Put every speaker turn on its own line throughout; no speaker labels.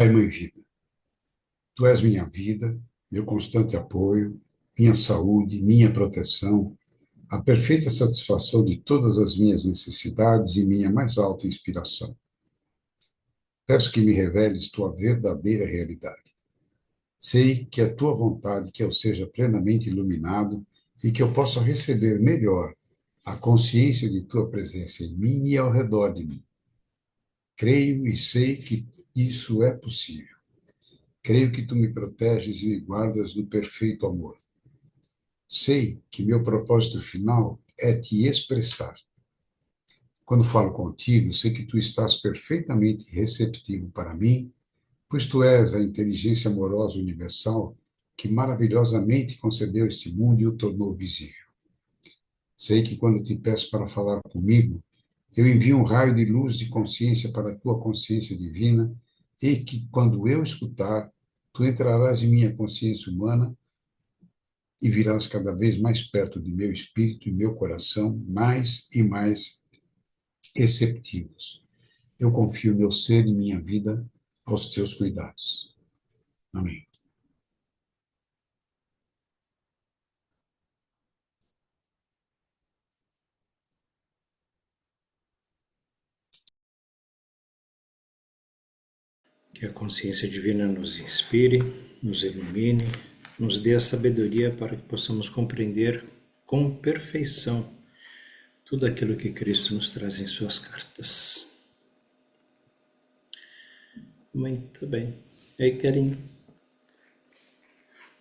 Pai, Mãe, Vida, Tu és minha vida, meu constante apoio, minha saúde, minha proteção, a perfeita satisfação de todas as minhas necessidades e minha mais alta inspiração. Peço que me reveles Tua verdadeira realidade. Sei que é Tua vontade que eu seja plenamente iluminado e que eu possa receber melhor a consciência de Tua presença em mim e ao redor de mim. Creio e sei que isso é possível. Creio que Tu me proteges e me guardas no perfeito amor. Sei que meu propósito final é te expressar. Quando falo contigo, sei que tu estás perfeitamente receptivo para mim, pois tu és a inteligência amorosa universal que maravilhosamente concebeu este mundo e o tornou visível. Sei que quando te peço para falar comigo, eu envio um raio de luz de consciência para a tua consciência divina e que, quando eu escutar, tu entrarás em minha consciência humana e virás cada vez mais perto de meu espírito e meu coração, mais e mais receptivos. Eu confio meu ser e minha vida aos teus cuidados. Amém.
Que a consciência divina nos inspire, nos ilumine, nos dê a sabedoria para que possamos compreender com perfeição tudo aquilo que Cristo nos traz em suas cartas. Muito bem. E aí, Karim,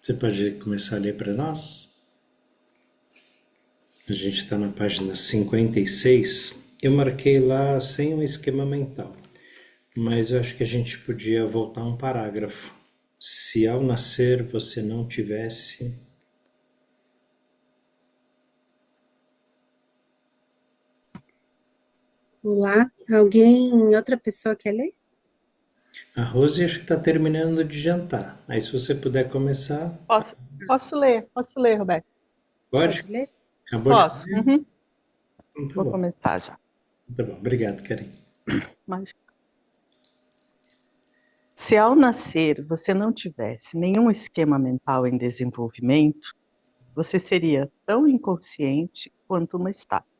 você pode começar a ler para nós? A gente está na página 56. Eu marquei lá sem um esquema mental, mas eu acho que a gente podia voltar um parágrafo. Se ao nascer você não tivesse...
Olá, outra pessoa quer ler?
A Rose acho que está terminando de jantar. Aí se você puder começar...
Posso ler, Roberto?
Pode?
Pode ler?
Acabou de
Posso.
comer?
Uhum.
Então tá
Vou
bom.
começar já.
Tá bom, obrigado, Karim.
Mas, se ao nascer você não tivesse nenhum esquema mental em desenvolvimento, você seria tão inconsciente quanto uma estátua,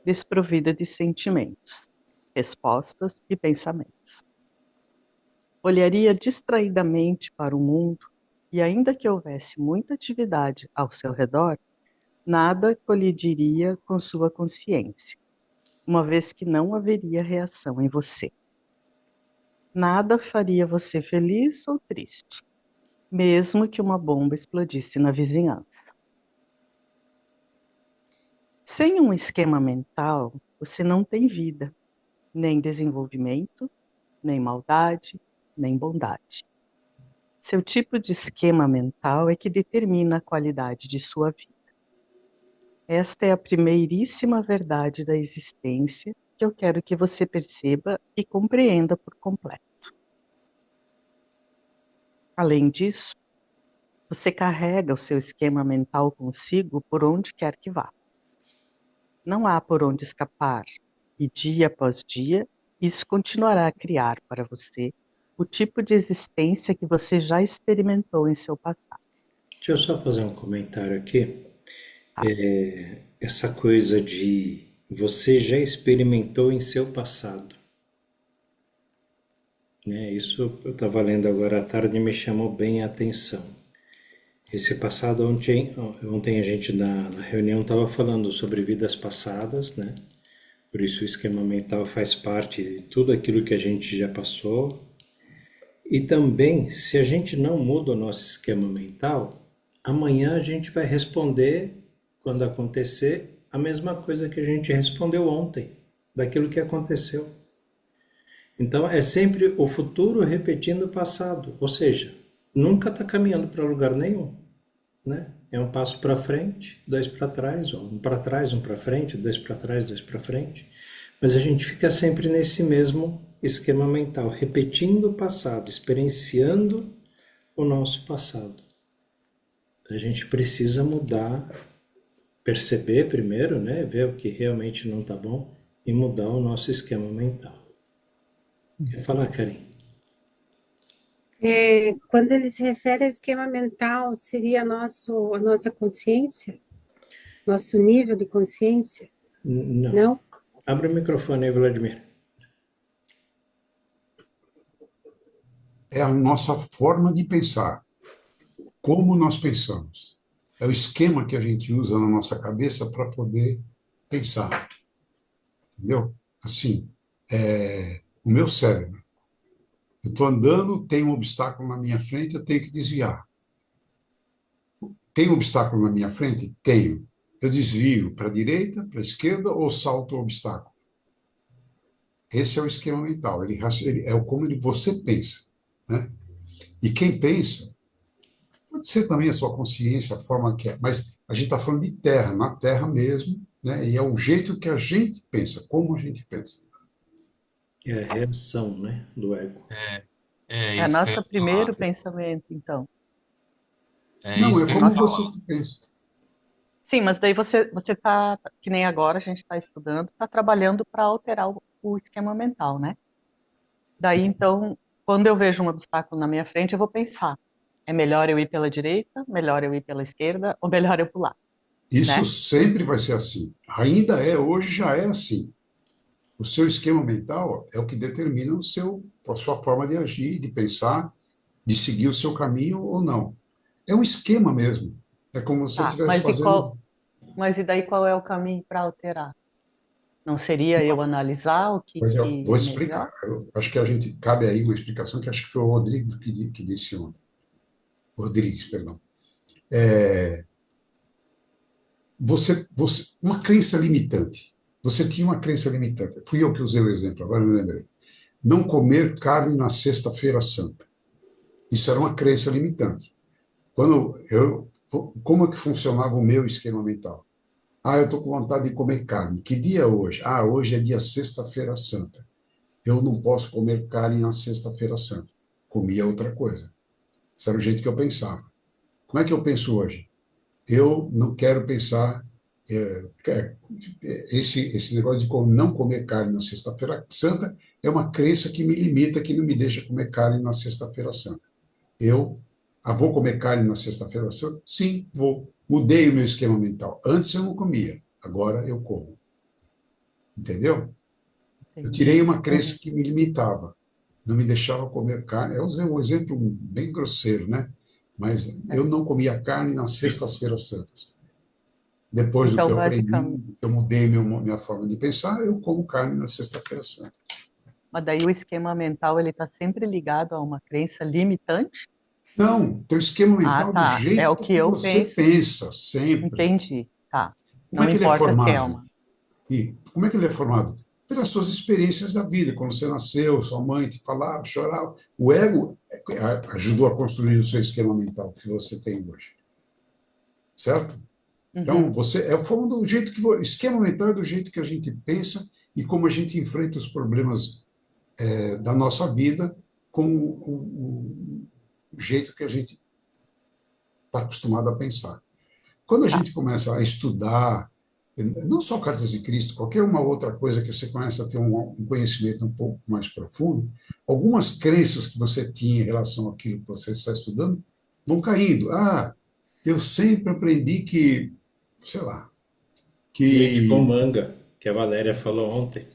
desprovida de sentimentos, respostas e pensamentos. Olharia distraidamente para o mundo e, ainda que houvesse muita atividade ao seu redor, nada colidiria com sua consciência, uma vez que não haveria reação em você. Nada faria você feliz ou triste, mesmo que uma bomba explodisse na vizinhança. Sem um esquema mental, você não tem vida, nem desenvolvimento, nem maldade, nem bondade. Seu tipo de esquema mental é que determina a qualidade de sua vida. Esta é a primeiríssima verdade da existência que eu quero que você perceba e compreenda por completo. Além disso, você carrega o seu esquema mental consigo por onde quer que vá. Não há por onde escapar, e dia após dia, isso continuará a criar para você o tipo de existência que você já experimentou em seu passado.
Deixa eu só fazer um comentário aqui.
Tá?
Essa coisa de você já experimentou em seu passado. Né? Isso eu estava lendo agora à tarde e me chamou bem a atenção. Esse passado, ontem a gente na reunião estava falando sobre vidas passadas, né? Por isso o esquema mental faz parte de tudo aquilo que a gente já passou. E também, se a gente não muda o nosso esquema mental, amanhã a gente vai responder, quando acontecer, a mesma coisa que a gente respondeu ontem, daquilo que aconteceu. Então é sempre o futuro repetindo o passado, ou seja, nunca está caminhando para lugar nenhum, né? É um passo para frente, dois para trás, ou um para trás, um para frente, dois para trás, dois para frente. Mas a gente fica sempre nesse mesmo esquema mental, repetindo o passado, experienciando o nosso passado. A gente precisa mudar, perceber primeiro, né? Ver o que realmente não está bom e mudar o nosso esquema mental. Quer falar, Karim?
Quando ele se refere a esquema mental, seria a nossa consciência? Nosso nível de consciência?
Não.
Não?
Abre o microfone aí, Vladimir.
É a nossa forma de pensar, como nós pensamos. É o esquema que a gente usa na nossa cabeça para poder pensar, entendeu? Assim, o meu cérebro. Eu estou andando, tem um obstáculo na minha frente, eu tenho que desviar. Tem um obstáculo na minha frente? Tenho. Eu desvio para a direita, para a esquerda ou salto o obstáculo? Esse é o esquema mental. Você pensa, né? E quem pensa, pode ser também a sua consciência, a forma que é, mas a gente está falando de terra, na terra mesmo, né? E é o jeito que a gente pensa, como a gente pensa.
É a reação, né, do ego.
É
É
isso que eu ia
nosso
falar.
primeiro pensamento, então.
É
Não,
isso
é
que eu ia
como
Nosso,
você
falar.
pensa.
sim, mas daí você tá, que nem agora a gente está estudando, está trabalhando para alterar o esquema mental, né? Daí, então, quando eu vejo um obstáculo na minha frente, eu vou pensar, é melhor eu ir pela direita, melhor eu ir pela esquerda, ou melhor eu pular,
Isso
né?
sempre vai ser assim. Ainda é, hoje já é assim. O seu esquema mental é o que determina a sua forma de agir, de pensar, de seguir o seu caminho ou não. É um esquema mesmo. É como se você
Tá,
estivesse fazendo.
mas e daí qual é o caminho para alterar? Não seria eu analisar o que,
Pois eu
que
vou
é melhor?
explicar. Eu acho que a gente cabe aí uma explicação que acho que foi o Rodrigo que disse ontem. Rodrigues, perdão. Uma crença limitante. Você tinha uma crença limitante. Fui eu que usei o exemplo, agora eu me lembrei. Não comer carne na Sexta-feira Santa. Isso era uma crença limitante. Como é que funcionava o meu esquema mental? Ah, eu estou com vontade de comer carne. Que dia é hoje? Ah, hoje é dia Sexta-feira Santa. Eu não posso comer carne na Sexta-feira Santa. Comia outra coisa. Esse era o jeito que eu pensava. Como é que eu penso hoje? Eu não quero pensar esse negócio de não comer carne na Sexta-feira Santa é uma crença que me limita, que não me deixa comer carne na Sexta-feira Santa. Eu vou comer carne na Sexta-feira Santa? Sim, vou. Mudei o meu esquema mental. Antes eu não comia, agora eu como. Entendeu? Eu tirei
Entendi.
uma
Uhum.
crença que me limitava, não me deixava comer carne. Eu usei um exemplo bem grosseiro, né? Mas
É.
eu não comia carne nas Sextas-feiras Santas. Depois do que
Então,
eu aprendi,
basicamente,
eu mudei minha forma de pensar, eu como carne na Sexta-feira Santa.
mas daí o esquema mental ele está sempre ligado a uma crença limitante?
Não, teu esquema
Ah,
mental do
tá. É o
jeito
que
que
eu
você
penso.
pensa, sempre.
Entendi. Tá.
Como
Não
é que ele é
importa se é
formado?
uma.
E como é que ele é formado? Pelas suas experiências da vida, quando você nasceu, sua mãe te falava, chorava. O ego ajudou a construir o seu esquema mental que você tem hoje, certo? Então,
Uhum.
você é o forma do jeito que esquema mental é do jeito que a gente pensa e como a gente enfrenta os problemas da nossa vida com o jeito que a gente está acostumado a pensar. Quando a
Tá.
gente começa a estudar, não só Cartas de Cristo, qualquer uma outra coisa que você começa a ter um conhecimento um pouco mais profundo, algumas crenças que você tinha em relação àquilo que você está estudando vão caindo. Ah, eu sempre aprendi que, sei lá,
Leite com
que
manga, que a Valéria falou ontem.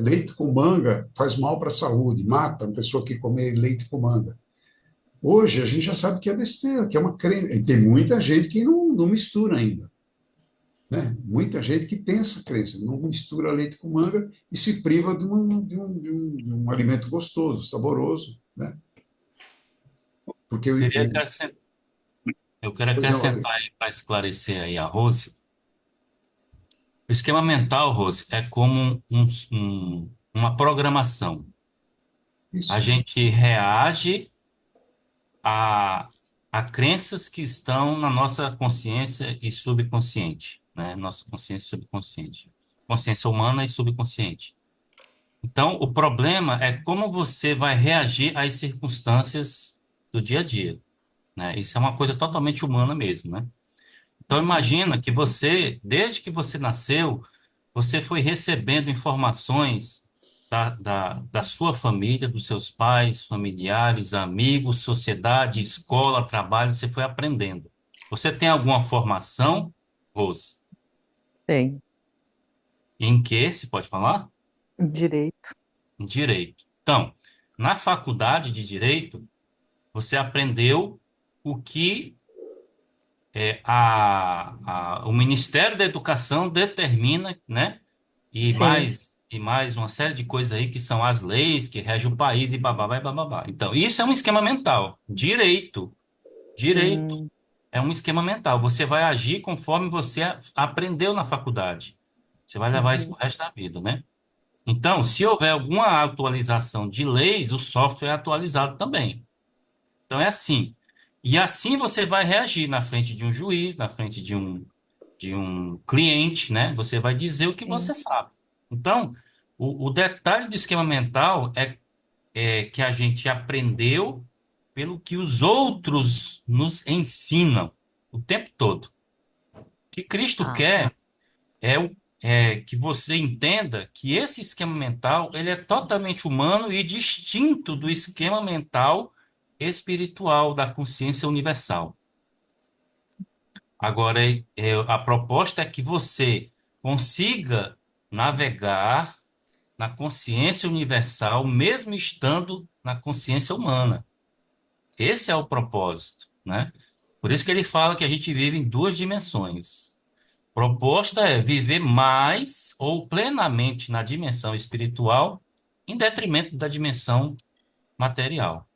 leite com manga faz mal para a saúde, mata uma pessoa que comer leite com manga. Hoje a gente já sabe que é besteira, que é uma crença. E tem muita gente que não mistura ainda. Né? Muita gente que tem essa crença, não mistura leite com manga e se priva de um alimento gostoso, saboroso. Né? Porque
Queria acrescentar, eu quero
pois não,
acrescentar aí para esclarecer aí a Rose. O esquema mental, Rose, é como uma programação. A
isso,
gente reage a, a crenças que estão na nossa consciência e subconsciente, né? Nossa consciência e subconsciente. Consciência humana e subconsciente. Então, o problema é como você vai reagir às circunstâncias do dia a dia, né? Isso é uma coisa totalmente humana mesmo, né? Então, imagina que você, desde que você nasceu, você foi recebendo informações da sua família, dos seus pais, familiares, amigos, sociedade, escola, trabalho, você foi aprendendo. Você tem alguma formação, Rose?
Tem.
Em que, se pode falar?
Direito.
Em direito. Então, na faculdade de direito, você aprendeu o que o Ministério da Educação determina, né?
Sim.
E mais uma série de coisas aí que são as leis que regem o país e bababá e bababá. Então, isso é um esquema mental. Direito
Hum,
é um esquema mental. Você vai agir conforme você aprendeu na faculdade. Você vai levar isso
uhum,
pro resto da vida, né? Então, se houver alguma atualização de leis, o software é atualizado também. Então é assim. E assim você vai reagir na frente de um juiz, na frente de um cliente, né? Você vai dizer o que
sim.
você sabe. Então, o detalhe do esquema mental é que a gente aprendeu pelo que os outros nos ensinam o tempo todo. O que Cristo
Ah,
quer é que você entenda que esse esquema mental ele é totalmente humano e distinto do esquema mental espiritual da consciência universal. Agora, a proposta é que você consiga navegar na consciência universal, mesmo estando na consciência humana. Esse é o propósito, né? Por isso que ele fala que a gente vive em duas dimensões. Proposta é viver mais ou plenamente na dimensão espiritual, em detrimento da dimensão material.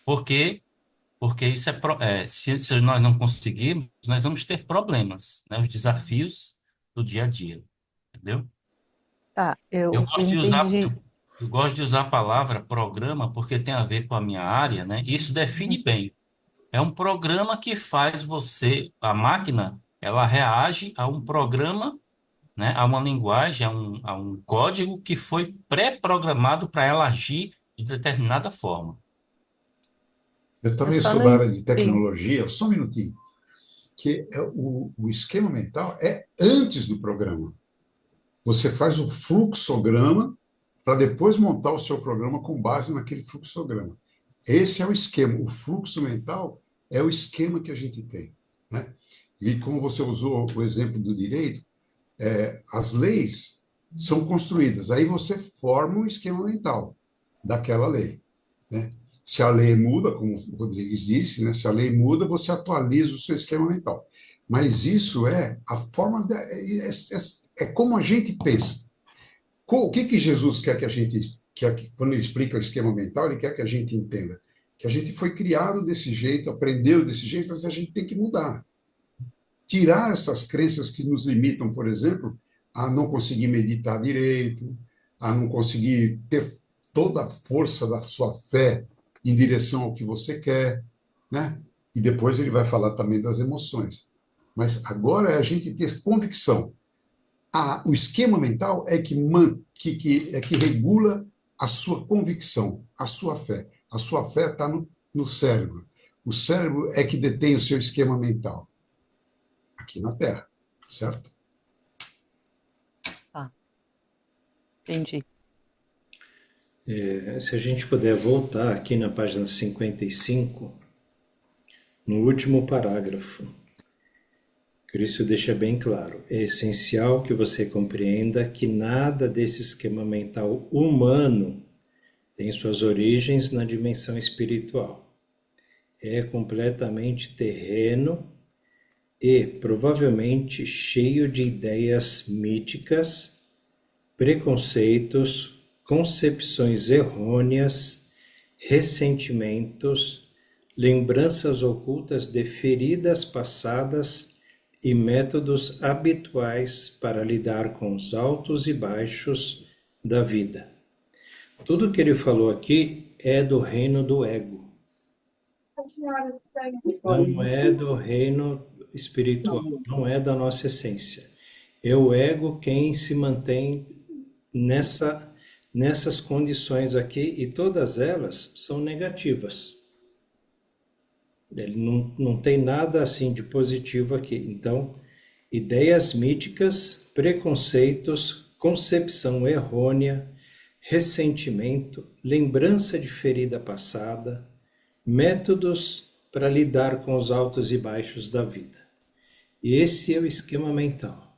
Por quê? Porque isso se nós não conseguirmos, nós vamos ter problemas, né? Os desafios do dia a dia, entendeu?
tá,
Eu
eu
gosto de usar,
entendi.
eu gosto de usar a palavra programa porque tem a ver com a minha área, né? Isso define bem. É um programa que faz a máquina, ela reage a um programa, né? A uma linguagem, a um código que foi pré-programado para ela agir de determinada forma.
Eu
Eu
também
só
sou
não
da área de
entendi.
tecnologia, só um minutinho, que o esquema mental é antes do programa. Você faz o fluxograma para depois montar o seu programa com base naquele fluxograma. Esse é o esquema. O fluxo mental é o esquema que a gente tem, né? E como você usou o exemplo do direito, as leis são construídas. Aí você forma um esquema mental daquela lei, né? Se a lei muda, como o Rodrigues disse, né? Se a lei muda, você atualiza o seu esquema mental. Mas isso é a forma é como a gente pensa. O que que Jesus quer que a gente, quando ele explica o esquema mental, ele quer que a gente entenda que a gente foi criado desse jeito, aprendeu desse jeito, mas a gente tem que mudar. Tirar essas crenças que nos limitam, por exemplo, a não conseguir meditar direito, a não conseguir ter toda a força da sua fé em direção ao que você quer, né? E depois ele vai falar também das emoções. Mas agora é a gente ter convicção. O esquema mental é que regula a sua convicção, a sua fé. A sua fé está no cérebro. O cérebro é que detém o seu esquema mental aqui na Terra, certo?
Tá, entendi.
Se a gente puder voltar aqui na página 55, no último parágrafo, Cristo deixa bem claro: é essencial que você compreenda que nada desse esquema mental humano tem suas origens na dimensão espiritual. É completamente terreno e provavelmente cheio de ideias míticas, preconceitos, concepções errôneas, ressentimentos, lembranças ocultas de feridas passadas e métodos habituais para lidar com os altos e baixos da vida. Tudo que ele falou aqui é do reino do ego, não é do reino espiritual, não é da nossa essência. É o ego quem se mantém nessas condições aqui, e todas elas são negativas. Ele não tem nada assim de positivo aqui. Então, ideias míticas, preconceitos, concepção errônea, ressentimento, lembrança de ferida passada, métodos para lidar com os altos e baixos da vida. E esse é o esquema mental.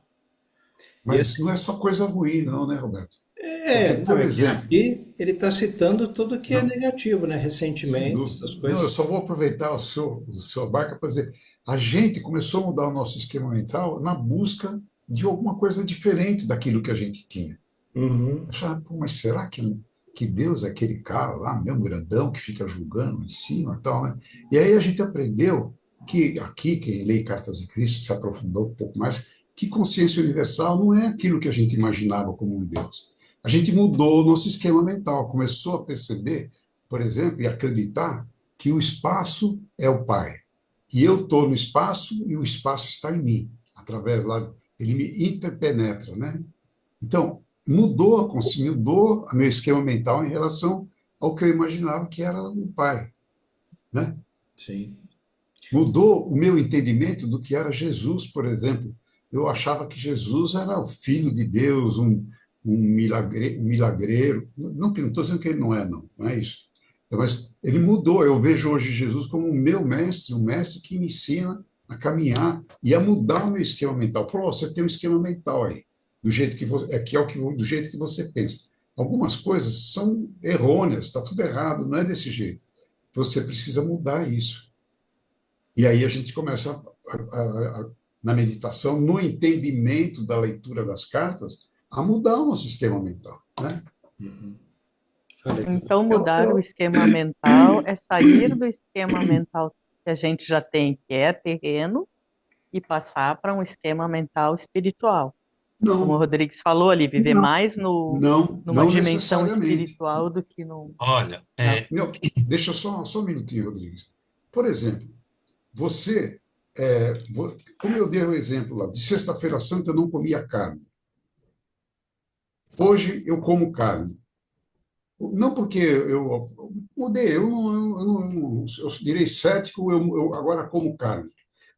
E
Mas não é só coisa ruim, não, né, Roberto? Porque,
não,
por
é que
exemplo,
aqui ele está citando tudo que é
não,
negativo, né?
sem
Ressentimento,
dúvida.
essas
Não, eu
coisas.
só vou aproveitar o seu barca para dizer, a gente começou a mudar o nosso esquema mental na busca de alguma coisa diferente daquilo que a gente tinha.
Uhum,
Eu falava, pô, mas será que Deus é aquele cara lá, mesmo grandão, que fica julgando em cima e tal, né? E aí a gente aprendeu que aqui, quem lê Cartas de Cristo se aprofundou um pouco mais, que consciência universal não é aquilo que a gente imaginava como um Deus. A gente mudou o nosso esquema mental, começou a perceber, por exemplo, e acreditar que o espaço é o Pai. E eu estou no espaço e o espaço está em mim, através lá, ele me interpenetra, né? Então, mudou o meu esquema mental em relação ao que eu imaginava que era o pai, né?
sim.
Mudou o meu entendimento do que era Jesus, por exemplo. Eu achava que Jesus era o filho de Deus, um milagreiro. Não estou dizendo que ele não é isso. Mas ele mudou. Eu vejo hoje Jesus como o meu mestre, um mestre que me ensina a caminhar e a mudar o meu esquema mental. Falou: "Oh, você tem um esquema mental aí, do jeito que você, do jeito que você pensa. Algumas coisas são errôneas, está tudo errado, não é desse jeito. Você precisa mudar isso. E aí a gente começa na meditação, no entendimento da leitura das cartas, a mudar o nosso esquema mental, né?
Uhum. Olha que
Então,
Eu,
mudar o
eu,
esquema mental é sair do esquema mental que a gente já tem, que é terreno, e passar para um esquema mental espiritual. Como o
Não,
Rodrigues falou ali, viver mais numa
não
dimensão
necessariamente.
espiritual do que
Olha,
na...
Não, deixa só um minutinho, Rodrigues. Por exemplo, você, como eu dei o exemplo lá, de Sexta-feira Santa eu não comia carne. Hoje eu como carne. Não porque eu mudei, eu direi cético, eu agora como carne.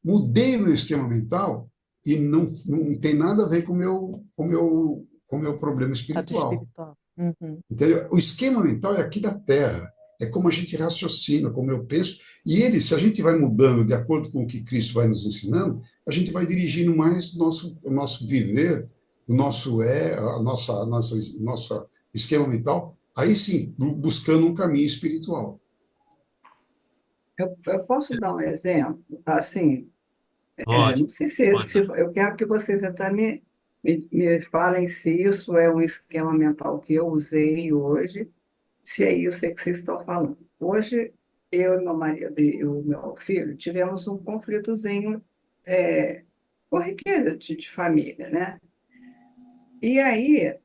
Mudei o meu esquema mental e não tem nada a ver com o meu problema
Lado
espiritual.
espiritual. Uhum.
Entendeu? O esquema mental é aqui da Terra, é como a gente raciocina, como eu penso, e ele, se a gente vai mudando de acordo com o que Cristo vai nos ensinando, a gente vai dirigindo mais o nosso viver, o nosso nosso esquema mental, aí sim, buscando um caminho espiritual.
eu posso dar um exemplo? Assim,
pode,
não sei se
pode.
eu quero que vocês até me falem se isso é um esquema mental que eu usei hoje, se é isso que vocês estão falando. Hoje, eu e meu marido e o meu filho tivemos um conflitozinho corriqueiro de família, né? E aí,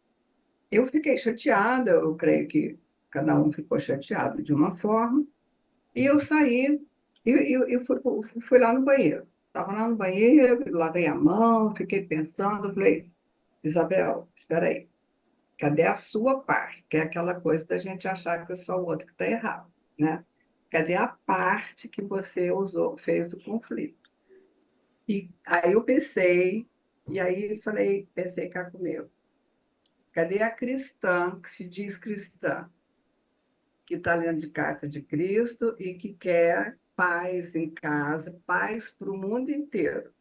eu fiquei chateada, eu creio que cada um ficou chateado de uma forma, e eu saí e fui lá no banheiro. Estava lá no banheiro, lavei a mão, fiquei pensando, falei, Isabel, espera aí, cadê a sua parte? Que é aquela coisa da gente achar que é só o outro que está errado, né? Cadê a parte que você usou, fez do conflito? E aí eu pensei, e aí falei, pensei cá comigo, cadê a cristã que se diz cristã, que está lendo de carta de Cristo e que quer paz em casa, paz para o mundo inteiro?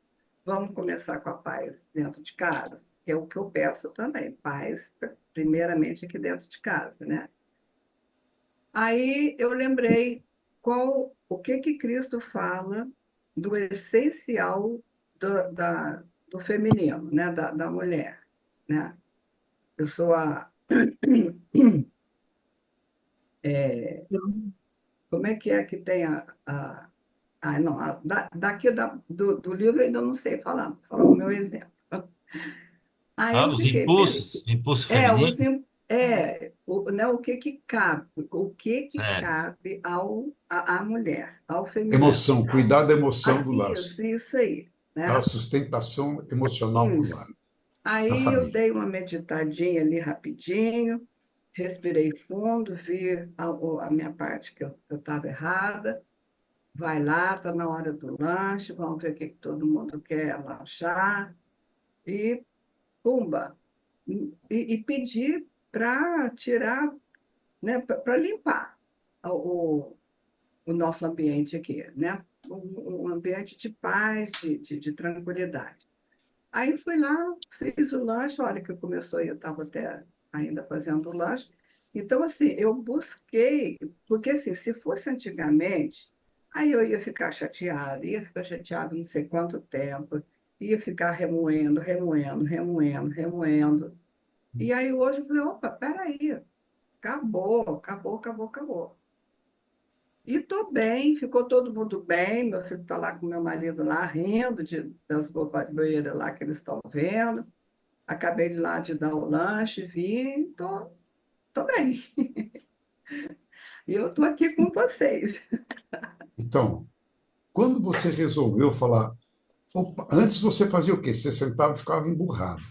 Vamos começar com a paz dentro de casa, que é o que eu peço também, paz, primeiramente aqui dentro de casa, né? Aí eu lembrei o que Cristo fala do essencial do feminino, né? Da mulher, né? Eu sou como é que tem não, daqui do livro eu ainda não sei falar, vou falar o meu exemplo. Aí
Ah,
eu
os
fiquei,
impulsos, impulso
É,
feminino,
né, o que que
certo.
cabe à mulher, ao feminino.
Emoção, cuidar da emoção do lar,
Isso aí,
da
né?
sustentação emocional para o lar,
Isso.
da
Aí eu
família.
dei uma meditadinha ali rapidinho, respirei fundo, vi a minha parte que eu estava errada. Vai lá, está na hora do lanche, vamos ver o que que todo mundo quer lanchar. E, pumba, e pedi. para tirar, né, para limpar o, o nosso ambiente aqui, né? Um ambiente de paz, de tranquilidade. Aí fui lá, fiz o lanche, a hora que começou, eu estava até ainda fazendo o lanche. Então, assim, eu busquei, porque assim, se fosse antigamente, aí eu ia ficar chateada não sei quanto tempo, ia ficar remoendo, remoendo, remoendo, remoendo. E aí hoje eu falei, opa, peraí, acabou, acabou, acabou, acabou. E estou bem, ficou todo mundo bem. Meu filho está lá com meu marido lá, rindo das bobeiras lá que eles estão vendo. Acabei de lá de dar o lanche, vi, tô bem. E eu estou aqui com vocês.
Então, quando você resolveu falar, opa, antes você fazia o quê? Você sentava e ficava emburrado.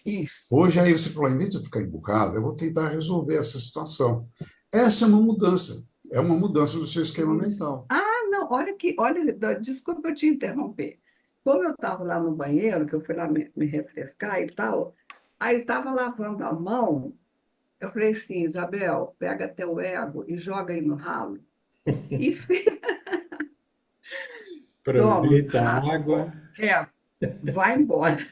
Isso.
Hoje aí você falou, em vez de eu ficar emburrado, eu vou tentar resolver essa situação. Essa é uma mudança do seu esquema
Isso.
mental.
Ah, não, olha aqui, olha, desculpa eu te interromper. Como eu estava lá no banheiro, que eu fui lá me refrescar e tal, aí estava lavando a mão, eu falei assim, Isabel, pega teu ego e joga aí no ralo. E toma,
Aproveita a água.
é, vai embora.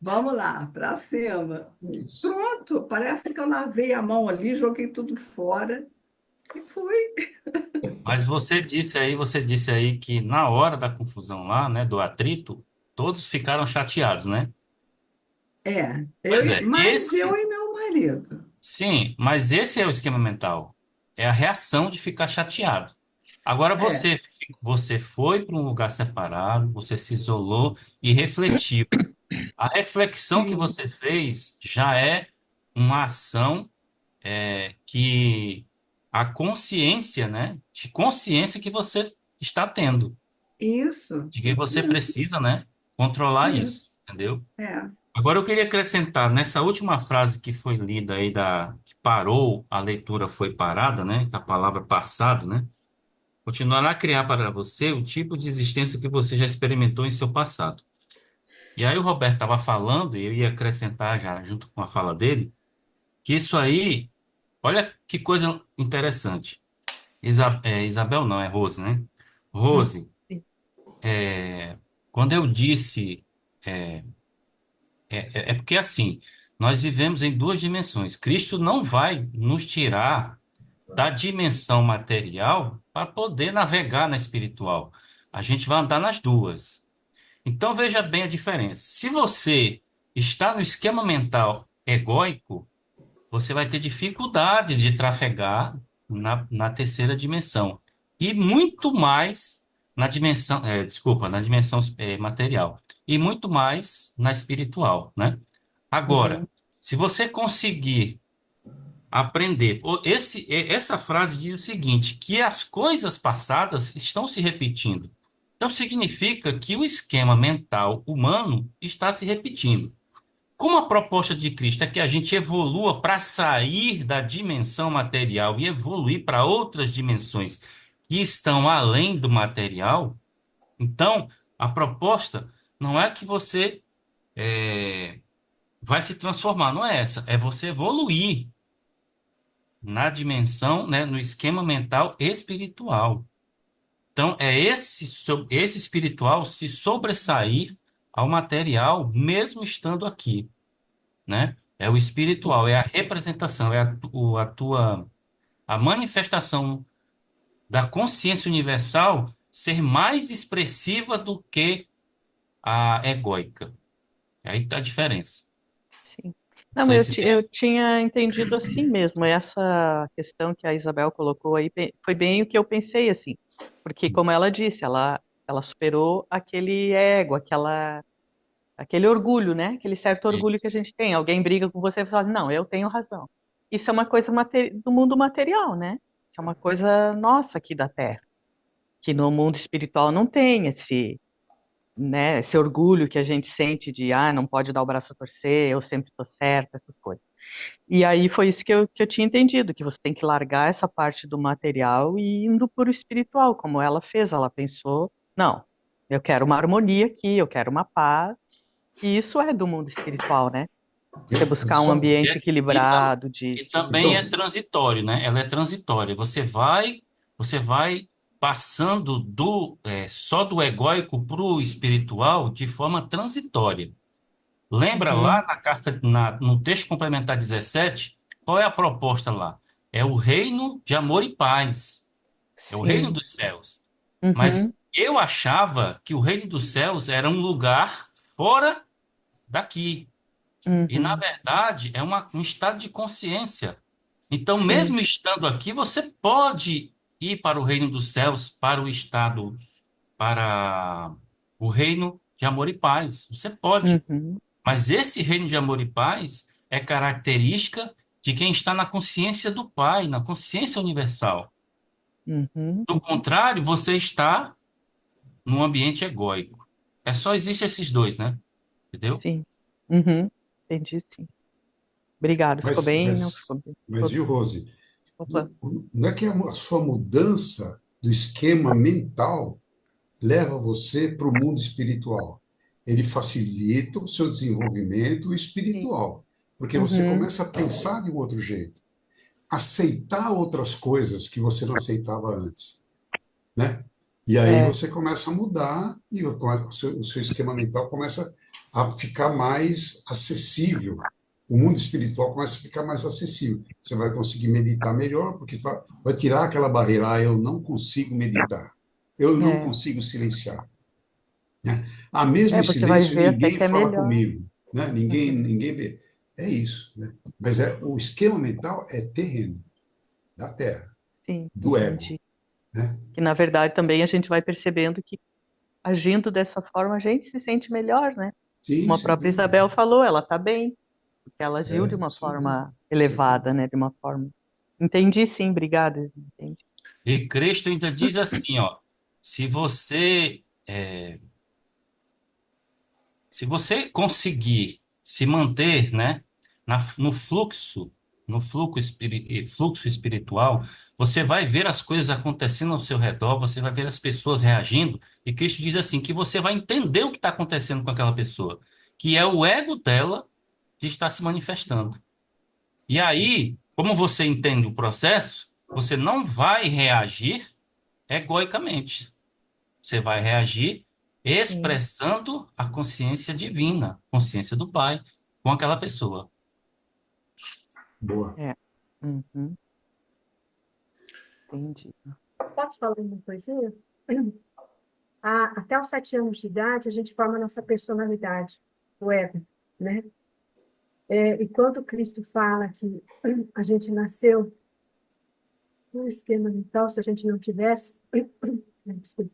Vamos lá, para cima.
Isso.
Pronto, parece que eu lavei a mão ali, joguei tudo fora e fui.
Mas você disse aí que na hora da confusão lá, né, do atrito, todos ficaram chateados, né? Pois é,
Mas eu e meu marido.
sim, mas esse é o esquema mental. É a reação de ficar chateado. Agora
É,
você foi para um lugar separado, você se isolou e refletiu. A reflexão que
sim,
você fez já é uma ação que a consciência, né, de consciência que você está tendo,
isso,
de que você precisa, né, controlar isso,
isso.
entendeu?
É.
Agora eu queria acrescentar nessa última frase que foi lida aí que parou, a leitura foi parada, né, a palavra passado, né? Continuará a criar para você o tipo de existência que você já experimentou em seu passado. E aí o Roberto estava falando, e eu ia acrescentar já junto com a fala dele, que isso aí, olha que coisa interessante. Isabel não, é Rose, né? Rose,
Sim.
quando eu disse, é, é porque assim, nós vivemos em duas dimensões. Cristo não vai nos tirar da dimensão material para poder navegar na espiritual. A gente vai andar nas duas. Então veja bem a diferença. Se você está no esquema mental egóico, você vai ter dificuldades de trafegar na terceira dimensão. E muito mais na dimensão, desculpa, na dimensão material. E muito mais na espiritual, né? Agora,
Uhum.
se você conseguir aprender, essa frase diz o seguinte, que as coisas passadas estão se repetindo. Então significa que o esquema mental humano está se repetindo. Como a proposta de Cristo é que a gente evolua para sair da dimensão material e evoluir para outras dimensões que estão além do material, então a proposta não é que você vai se transformar, não é essa, é você evoluir na dimensão, né, no esquema mental espiritual. Então é esse espiritual se sobressair ao material, mesmo estando aqui. Né? É o espiritual, é a representação, é a manifestação da consciência universal ser mais expressiva do que a egóica. Aí tá a diferença.
Sim.
Não
Não, mas
sei se
eu tinha entendido assim mesmo. Essa questão que a Isabel colocou aí foi bem o que eu pensei, assim. Porque, como ela disse, ela superou aquele ego, aquele orgulho, né? Aquele certo orgulho
isso.
que a gente tem. Alguém briga com você e fala assim, não, eu tenho razão. Isso é uma coisa do mundo material, né? Isso é uma coisa nossa aqui da Terra. Que no mundo espiritual não tem esse, né, esse orgulho que a gente sente de, não pode dar o braço a torcer, eu sempre estou certa, essas coisas. E aí foi isso que eu tinha entendido, que você tem que largar essa parte do material e ir indo para o espiritual, como ela fez. Ela pensou, não, eu quero uma harmonia aqui, eu quero uma paz, e isso é do mundo espiritual, né? Você buscar um
Só,
ambiente
E, tam-
equilibrado
e
então,
também é transitório, né? Ela é transitória. Você vai passando só do egóico para o espiritual de forma transitória. Lembra lá
Uhum,
na carta, no texto complementar 17, qual é a proposta lá? É o reino de amor e paz. É o reino
sim.
dos céus. Mas
Uhum,
eu achava que o reino dos céus era um lugar fora daqui. E, na
uhum,
verdade, é um estado de consciência. Então,
sim.
mesmo estando aqui, você pode ir para o reino dos céus, para o reino de amor e paz. Você pode.
Uhum,
Mas esse reino de amor e paz é característica de quem está na consciência do Pai, na consciência universal.
uhum,
Do contrário, você está num ambiente egóico. É só existe esses dois, né? Entendeu?
sim. Uhum, entendi, sim. Obrigado. Ficou
mas,
bem? Não
mas,
ficou bem?
mas viu, Rose,
Opa.
não é que a sua mudança do esquema mental leva você para o mundo espiritual. Ele facilita o seu desenvolvimento
Sim.
espiritual, porque você
Uhum,
começa a pensar de um outro jeito, aceitar outras coisas que você não aceitava antes, né? E aí
é,
você começa a mudar e o seu esquema mental começa a ficar mais acessível. O mundo espiritual começa a ficar mais acessível. Você vai conseguir meditar melhor, porque vai tirar aquela barreira, eu não consigo meditar, eu não
é.
consigo silenciar, né? Mesmo
É,
em
você vai
silêncio,
ver até
ninguém
que é
fala
melhor.
comigo, né?
Uhum,
Ninguém vê. É isso, né? Mas o esquema mental é terreno, da terra,
sim,
do ego,
entendi.
né?
Que na verdade também a gente vai percebendo que agindo dessa forma a gente se sente melhor, né?
Sim,
Como a
sem
própria
dúvida.
Isabel falou, ela está bem, porque ela agiu de uma
Sem dúvida,
forma
sem
elevada,
dúvida.
né? De uma forma. Entendi, sim, obrigada. Entendi.
E Cristo ainda diz assim, ó, se você se você conseguir se manter, né, no fluxo espiritual, você vai ver as coisas acontecendo ao seu redor, você vai ver as pessoas reagindo, e Cristo diz assim, que você vai entender o que está acontecendo com aquela pessoa, que é o ego dela que está se manifestando. E
Isso.
aí, como você entende o processo, você não vai reagir egoicamente. Você vai reagir
Sim,
expressando a consciência divina, consciência do Pai, com aquela pessoa.
Boa.
é. Uhum, entendi.
Posso falar uma coisinha? Até os 7 anos de idade, a gente forma a nossa personalidade, o ego, né? E quando Cristo fala que a gente nasceu no esquema mental, se a gente não tivesse, desculpa,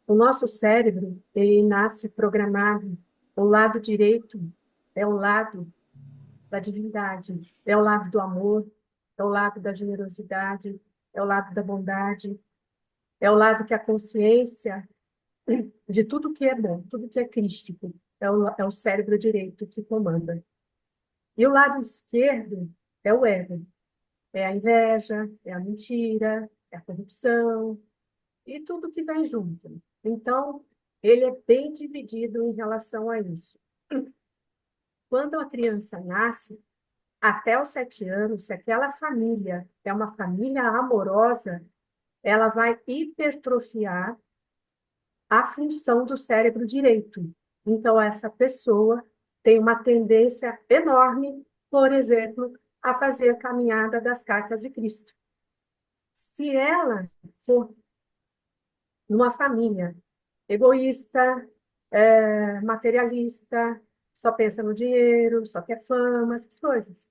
o nosso cérebro, ele nasce programado, o lado direito é o lado da divindade, é o lado do amor, é o lado da generosidade, é o lado da bondade, é o lado que a consciência de tudo que é bom, tudo que é crístico, é o cérebro direito que comanda. E o lado esquerdo é o ego, é a inveja, é a mentira, é a corrupção e tudo que vem junto. Então, ele é bem dividido em relação a isso. Quando a criança nasce, até os 7 anos, se aquela família é uma família amorosa, ela vai hipertrofiar a função do cérebro direito. Então, essa pessoa tem uma tendência enorme, por exemplo, a fazer a caminhada das cartas de Cristo. Se ela for numa família egoísta, materialista, só pensa no dinheiro, só quer fama, essas coisas,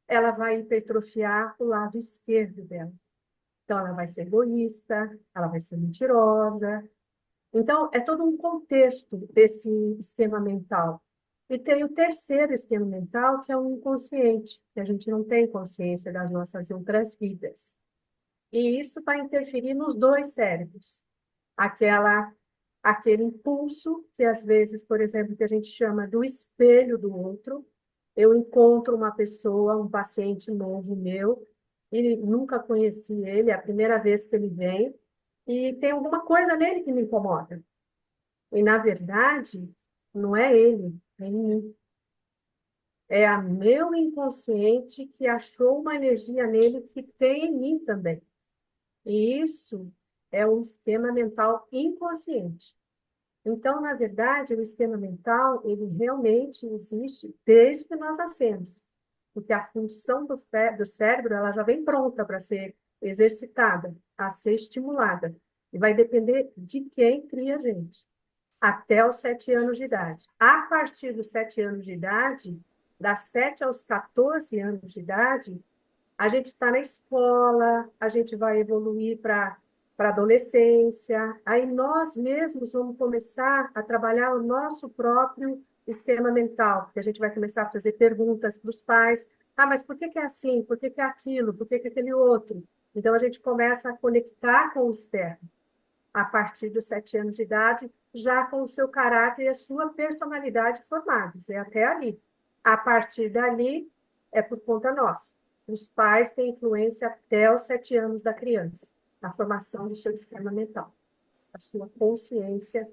ela vai hipertrofiar o lado esquerdo dela. Então, ela vai ser egoísta, ela vai ser mentirosa. Então, é todo um contexto desse esquema mental. E tem o terceiro esquema mental, que é o inconsciente, que a gente não tem consciência das nossas outras vidas. E isso vai interferir nos dois cérebros. Aquele impulso, que às vezes, por exemplo, que a gente chama do espelho do outro. Eu encontro uma pessoa, um paciente novo meu, e nunca conheci ele, é a primeira vez que ele vem, e tem alguma coisa nele que me incomoda. E, na verdade, não é ele, é em mim. É a meu inconsciente que achou uma energia nele que tem em mim também. E isso é um esquema mental inconsciente. Então, na verdade, o esquema mental, ele realmente existe desde que nós nascemos. Porque a função do cérebro, ela já vem pronta para ser exercitada, a ser estimulada. E vai depender de quem cria a gente. Até os 7 anos de idade. A partir dos 7 anos de idade, das 7 aos 14 anos de idade, a gente está na escola, a gente vai evoluir para a adolescência, aí nós mesmos vamos começar a trabalhar o nosso próprio esquema mental, porque a gente vai começar a fazer perguntas para os pais, mas por que que é assim? Por que que é aquilo? Por que que é aquele outro? Então a gente começa a conectar com o externo, a partir dos 7 anos de idade, já com o seu caráter e a sua personalidade formados, é até ali. A partir dali, é por conta nossa. Os pais têm influência até os 7 anos da criança, na formação do seu esquema mental, da sua consciência,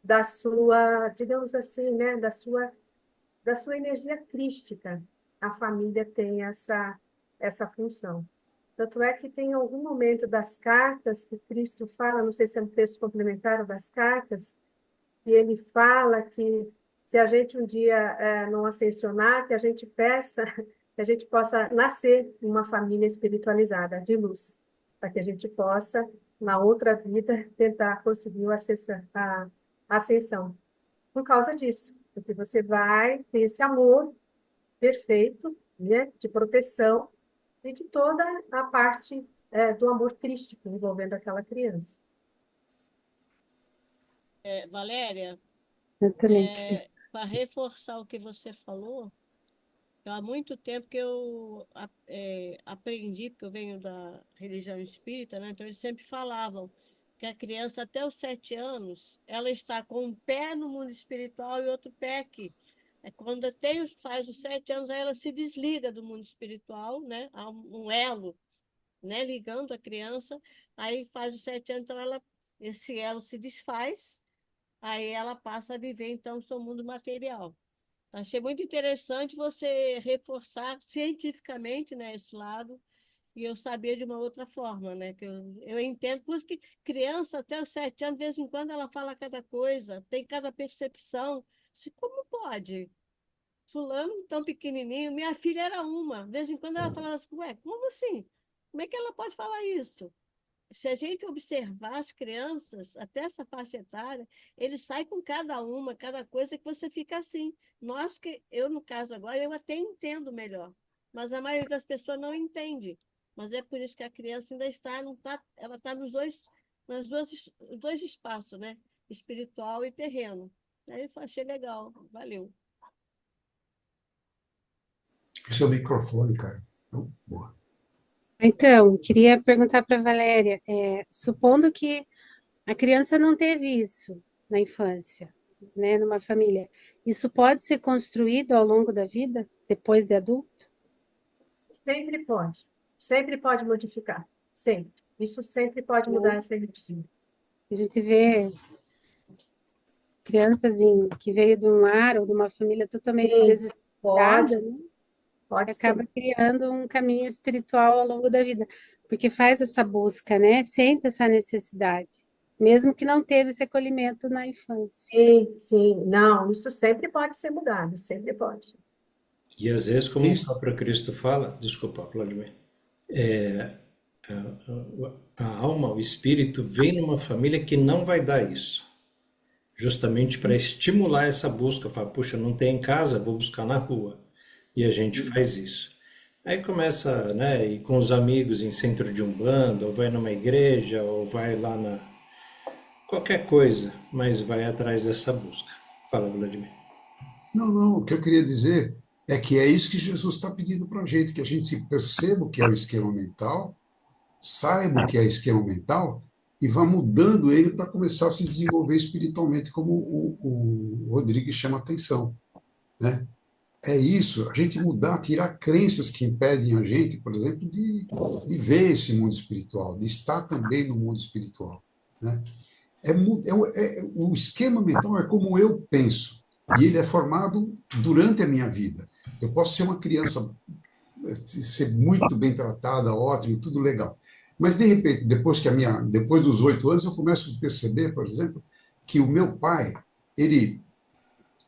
da sua, digamos assim, né, da sua energia crística. A família tem essa função. Tanto é que tem algum momento das cartas que Cristo fala, não sei se é um texto complementar das cartas, e ele fala que se a gente um dia não ascensionar, que a gente peça, que a gente possa nascer em uma família espiritualizada, de luz, para que a gente possa, na outra vida, tentar conseguir a ascensão. Por causa disso, porque você vai ter esse amor perfeito, né, de proteção, e de toda a parte do amor crístico envolvendo aquela criança.
Valéria,
Eu também.
para reforçar o que você falou, há muito tempo que eu aprendi, porque eu venho da religião espírita, né? Então eles sempre falavam que a criança até os 7 anos, ela está com um pé no mundo espiritual e outro pé aqui. Quando faz os 7 anos, aí ela se desliga do mundo espiritual, né? Há um elo, né? Ligando a criança, aí faz os 7 anos, então esse elo se desfaz, aí ela passa a viver, então, o seu mundo material. Achei muito interessante você reforçar cientificamente, né, esse lado, e eu sabia de uma outra forma, né, que eu entendo, porque criança até os 7 anos, de vez em quando ela fala cada coisa, tem cada percepção. Como pode? Fulano tão pequenininho, minha filha era uma, de vez em quando ela falava assim, ué, como assim? Como é que ela pode falar isso? Se a gente observar as crianças, até essa faixa etária, eles saem com cada uma, cada coisa que você fica assim. Eu no caso agora, eu até entendo melhor, mas a maioria das pessoas não entende. Mas é por isso que a criança ainda está, não tá, ela está nos dois espaços, né? Espiritual e terreno. Aí eu achei legal, valeu.
O seu microfone, cara. Boa.
Então, queria perguntar para a Valéria, supondo que a criança não teve isso na infância, né, numa família, isso pode ser construído ao longo da vida, depois de adulto?
Sempre pode modificar, sempre. Isso sempre pode mudar essa energia.
A gente vê crianças que veio de um lar ou de uma família totalmente desestruturada, né?
Pode
Acaba
ser.
criando um caminho espiritual ao longo da vida, porque faz essa busca, né? Sente essa necessidade, mesmo que não teve esse acolhimento na infância.
Sim, sim. Não, isso sempre pode ser mudado, sempre pode.
E às vezes, como o
Isso.
próprio Cristo fala, desculpa, Vladimir, a alma, o espírito, vem numa família que não vai dar isso. Justamente para estimular essa busca. Fala, puxa, não tem em casa, vou buscar na rua. E a gente faz isso. Aí começa, né, ir com os amigos em centro de umbanda, ou vai numa igreja, ou vai lá na... qualquer coisa, mas vai atrás dessa busca. Fala, Vladimir.
Não, o que eu queria dizer é que é isso que Jesus está pedindo para a gente, que a gente se perceba o que é o esquema mental, saiba o que é esquema mental e vá mudando ele para começar a se desenvolver espiritualmente, como o Rodrigues chama atenção, né? É isso, a gente mudar, tirar crenças que impedem a gente, por exemplo, de ver esse mundo espiritual, de estar também no mundo espiritual, né? O esquema mental é como eu penso. E ele é formado durante a minha vida. Eu posso ser uma criança, ser muito bem tratada, ótimo, tudo legal. Mas, de repente, depois dos 8 anos, eu começo a perceber, por exemplo, que o meu pai, ele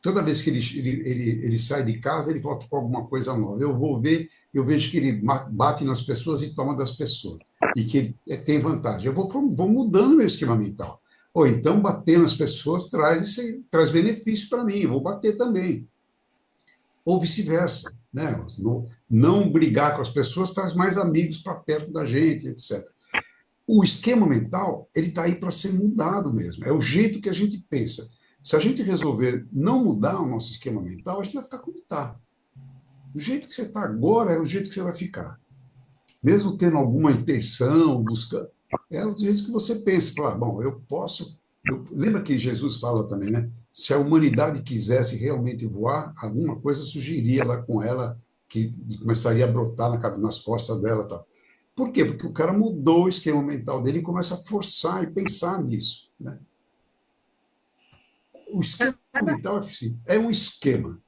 toda vez que ele sai de casa, ele volta com alguma coisa nova. Eu vou ver, eu vejo que ele bate nas pessoas e toma das pessoas, e que ele tem vantagem. Eu vou mudando meu esquema mental. Ou então, bater nas pessoas traz benefício para mim, eu vou bater também. Ou vice-versa. Né? Não brigar com as pessoas traz mais amigos para perto da gente, etc. O esquema mental, ele está aí para ser mudado mesmo. É o jeito que a gente pensa. Se a gente resolver não mudar o nosso esquema mental, a gente vai ficar como está. O jeito que você está agora é o jeito que você vai ficar. Mesmo tendo alguma intenção, buscando, é o jeito que você pensa. Falar, bom, eu posso... lembra que Jesus fala também, né? Se a humanidade quisesse realmente voar, alguma coisa surgiria lá com ela que começaria a brotar nas costas dela. Tal. Por quê? Porque o cara mudou o esquema mental dele e começa a forçar e pensar nisso, né? O esquema mental é um esquema,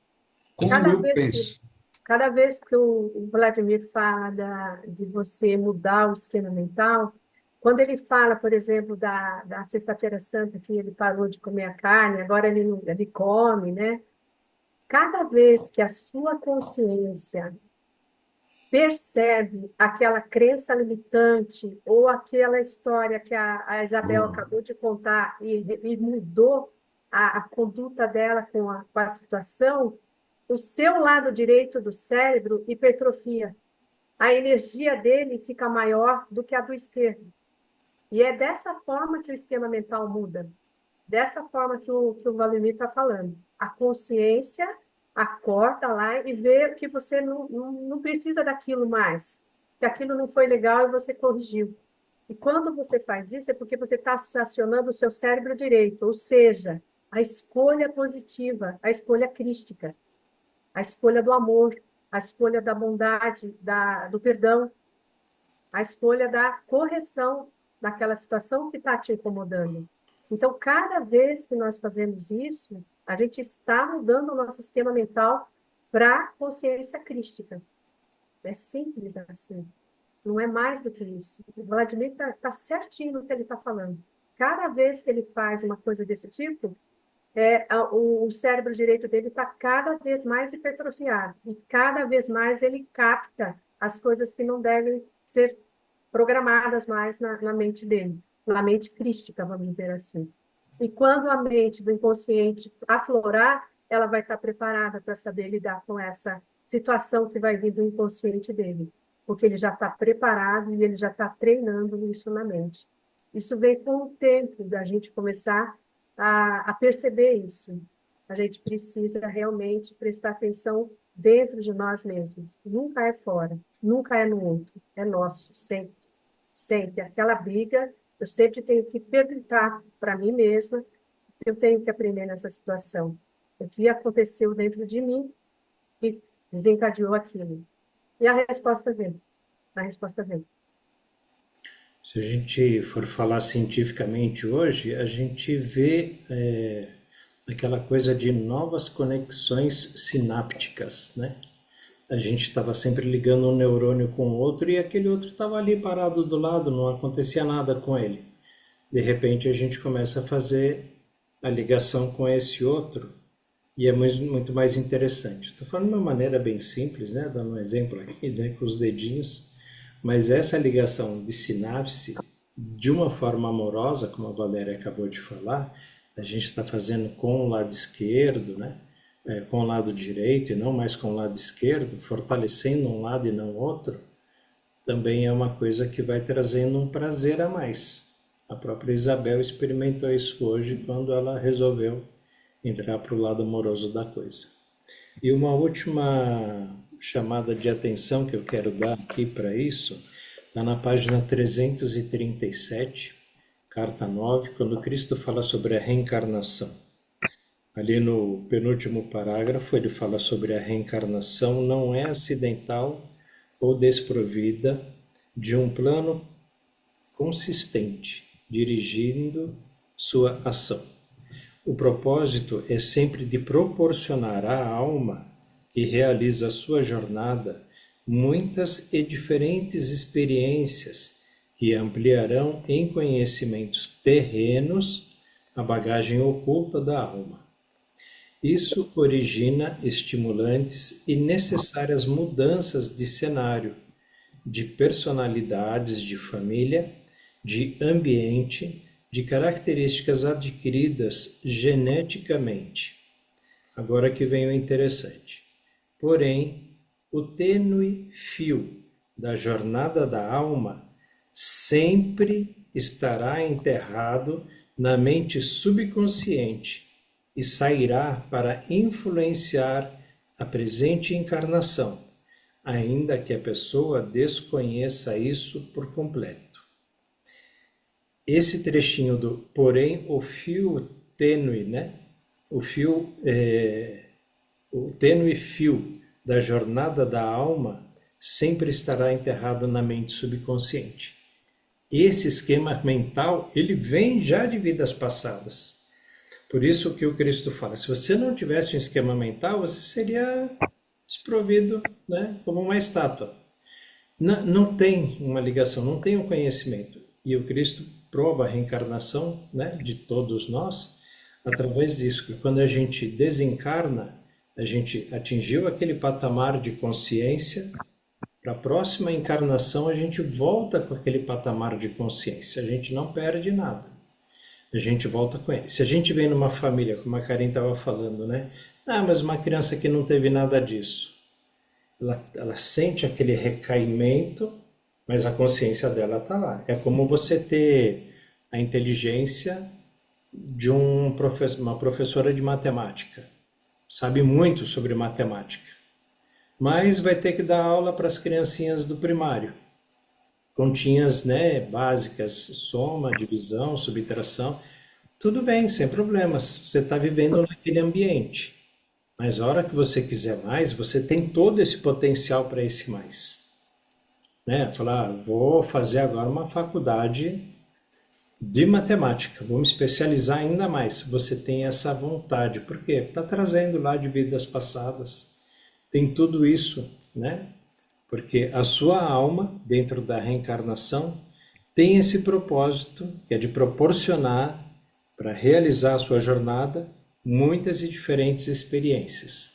como
Cada
eu
vez que,
penso.
cada vez que o Vladimir fala de você mudar o esquema mental, quando ele fala, por exemplo, da Sexta-feira Santa, que ele parou de comer a carne, agora ele come, né? Cada vez que a sua consciência percebe aquela crença limitante ou aquela história que a Isabel
Boa.
acabou de contar e mudou a conduta dela com a situação, o seu lado direito do cérebro hipertrofia. A energia dele fica maior do que a do esquerdo. E é dessa forma que o esquema mental muda. Dessa forma que o Vladimir está falando. A consciência acorda lá e vê que você não precisa daquilo mais, que aquilo não foi legal e você corrigiu. E quando você faz isso, é porque você está acionando o seu cérebro direito, ou seja, a escolha positiva, a escolha crística, a escolha do amor, a escolha da bondade, do perdão, a escolha da correção daquela situação que está te incomodando. Então, cada vez que nós fazemos isso, a gente está mudando o nosso esquema mental para consciência crística. É simples assim. Não é mais do que isso. O Vladimir está certinho no que ele está falando. Cada vez que ele faz uma coisa desse tipo, o cérebro direito dele está cada vez mais hipertrofiado. E cada vez mais ele capta as coisas que não devem ser programadas mais na mente dele, na mente crística, vamos dizer assim. E quando a mente do inconsciente aflorar, ela vai estar preparada para saber lidar com essa situação que vai vir do inconsciente dele, porque ele já está preparado e ele já está treinando isso na mente. Isso vem com o tempo da gente começar a perceber isso. A gente precisa realmente prestar atenção dentro de nós mesmos. Nunca é fora, nunca é no outro, é nosso, sempre. Sempre. Aquela briga, eu sempre tenho que perguntar para mim mesma o que eu tenho que aprender nessa situação. O que aconteceu dentro de mim que desencadeou aquilo. E a resposta vem. A resposta vem.
Se a gente for falar cientificamente hoje, a gente vê aquela coisa de novas conexões sinápticas, né? A gente estava sempre ligando um neurônio com o outro e aquele outro estava ali parado do lado, não acontecia nada com ele. De repente a gente começa a fazer a ligação com esse outro e é muito mais interessante. Estou falando de uma maneira bem simples, né? Dando um exemplo aqui, né? Com os dedinhos, mas essa ligação de sinapse, de uma forma amorosa, como a Valéria acabou de falar, a gente está fazendo com o lado esquerdo, né? Com o lado direito e não mais com o lado esquerdo, fortalecendo um lado e não outro, também é uma coisa que vai trazendo um prazer a mais. A própria Isabel experimentou isso hoje quando ela resolveu entrar para o lado amoroso da coisa. E uma última chamada de atenção que eu quero dar aqui para isso, está na página 337, carta 9, quando Cristo fala sobre a reencarnação. Ali no penúltimo parágrafo, ele fala sobre a reencarnação não é acidental ou desprovida de um plano consistente, dirigindo sua ação. O propósito é sempre de proporcionar à alma que realiza a sua jornada muitas e diferentes experiências que ampliarão em conhecimentos terrenos a bagagem oculta da alma. Isso origina estimulantes e necessárias mudanças de cenário, de personalidades de família, de ambiente, de características adquiridas geneticamente. Agora que vem o interessante. Porém, o tênue fio da jornada da alma sempre estará enterrado na mente subconsciente e sairá para influenciar a presente encarnação, ainda que a pessoa desconheça isso por completo. Esse trechinho do porém o fio tênue, né? O tênue fio da jornada da alma sempre estará enterrado na mente subconsciente. Esse esquema mental, ele vem já de vidas passadas. Por isso que o Cristo fala, se você não tivesse um esquema mental, você seria desprovido, né, como uma estátua. Não tem uma ligação, não tem um conhecimento. E o Cristo prova a reencarnação, né, de todos nós através disso, que quando a gente desencarna, a gente atingiu aquele patamar de consciência, para a próxima encarnação a gente volta com aquele patamar de consciência, a gente não perde nada, a gente volta com ele. Se a gente vem numa família, como a Karen estava falando, né? Ah, mas uma criança que não teve nada disso, ela sente aquele recaimento, mas a consciência dela está lá. É como você ter a inteligência de uma professora de matemática. Sabe muito sobre matemática, mas vai ter que dar aula para as criancinhas do primário. Continhas, né, básicas, soma, divisão, subtração. Tudo bem, sem problemas. Você está vivendo naquele ambiente. Mas a hora que você quiser mais, você tem todo esse potencial para esse mais. Né? Falar, vou fazer agora uma faculdade de matemática, vou me especializar ainda mais. Você tem essa vontade, por quê? Está trazendo lá de vidas passadas, tem tudo isso, né? Porque a sua alma, dentro da reencarnação, tem esse propósito, que é de proporcionar, para realizar a sua jornada, muitas e diferentes experiências.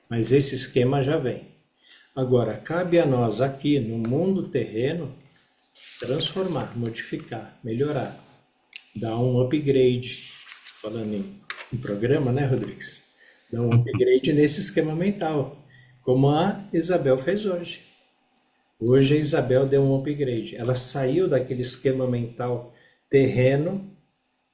Mas esse esquema já vem. Agora, cabe a nós aqui, no mundo terreno, transformar, modificar, melhorar, dar um upgrade, falando em programa, né, Rodrigues? Dar um upgrade nesse esquema mental, como a Isabel fez hoje. Hoje a Isabel deu um upgrade. Ela saiu daquele esquema mental terreno,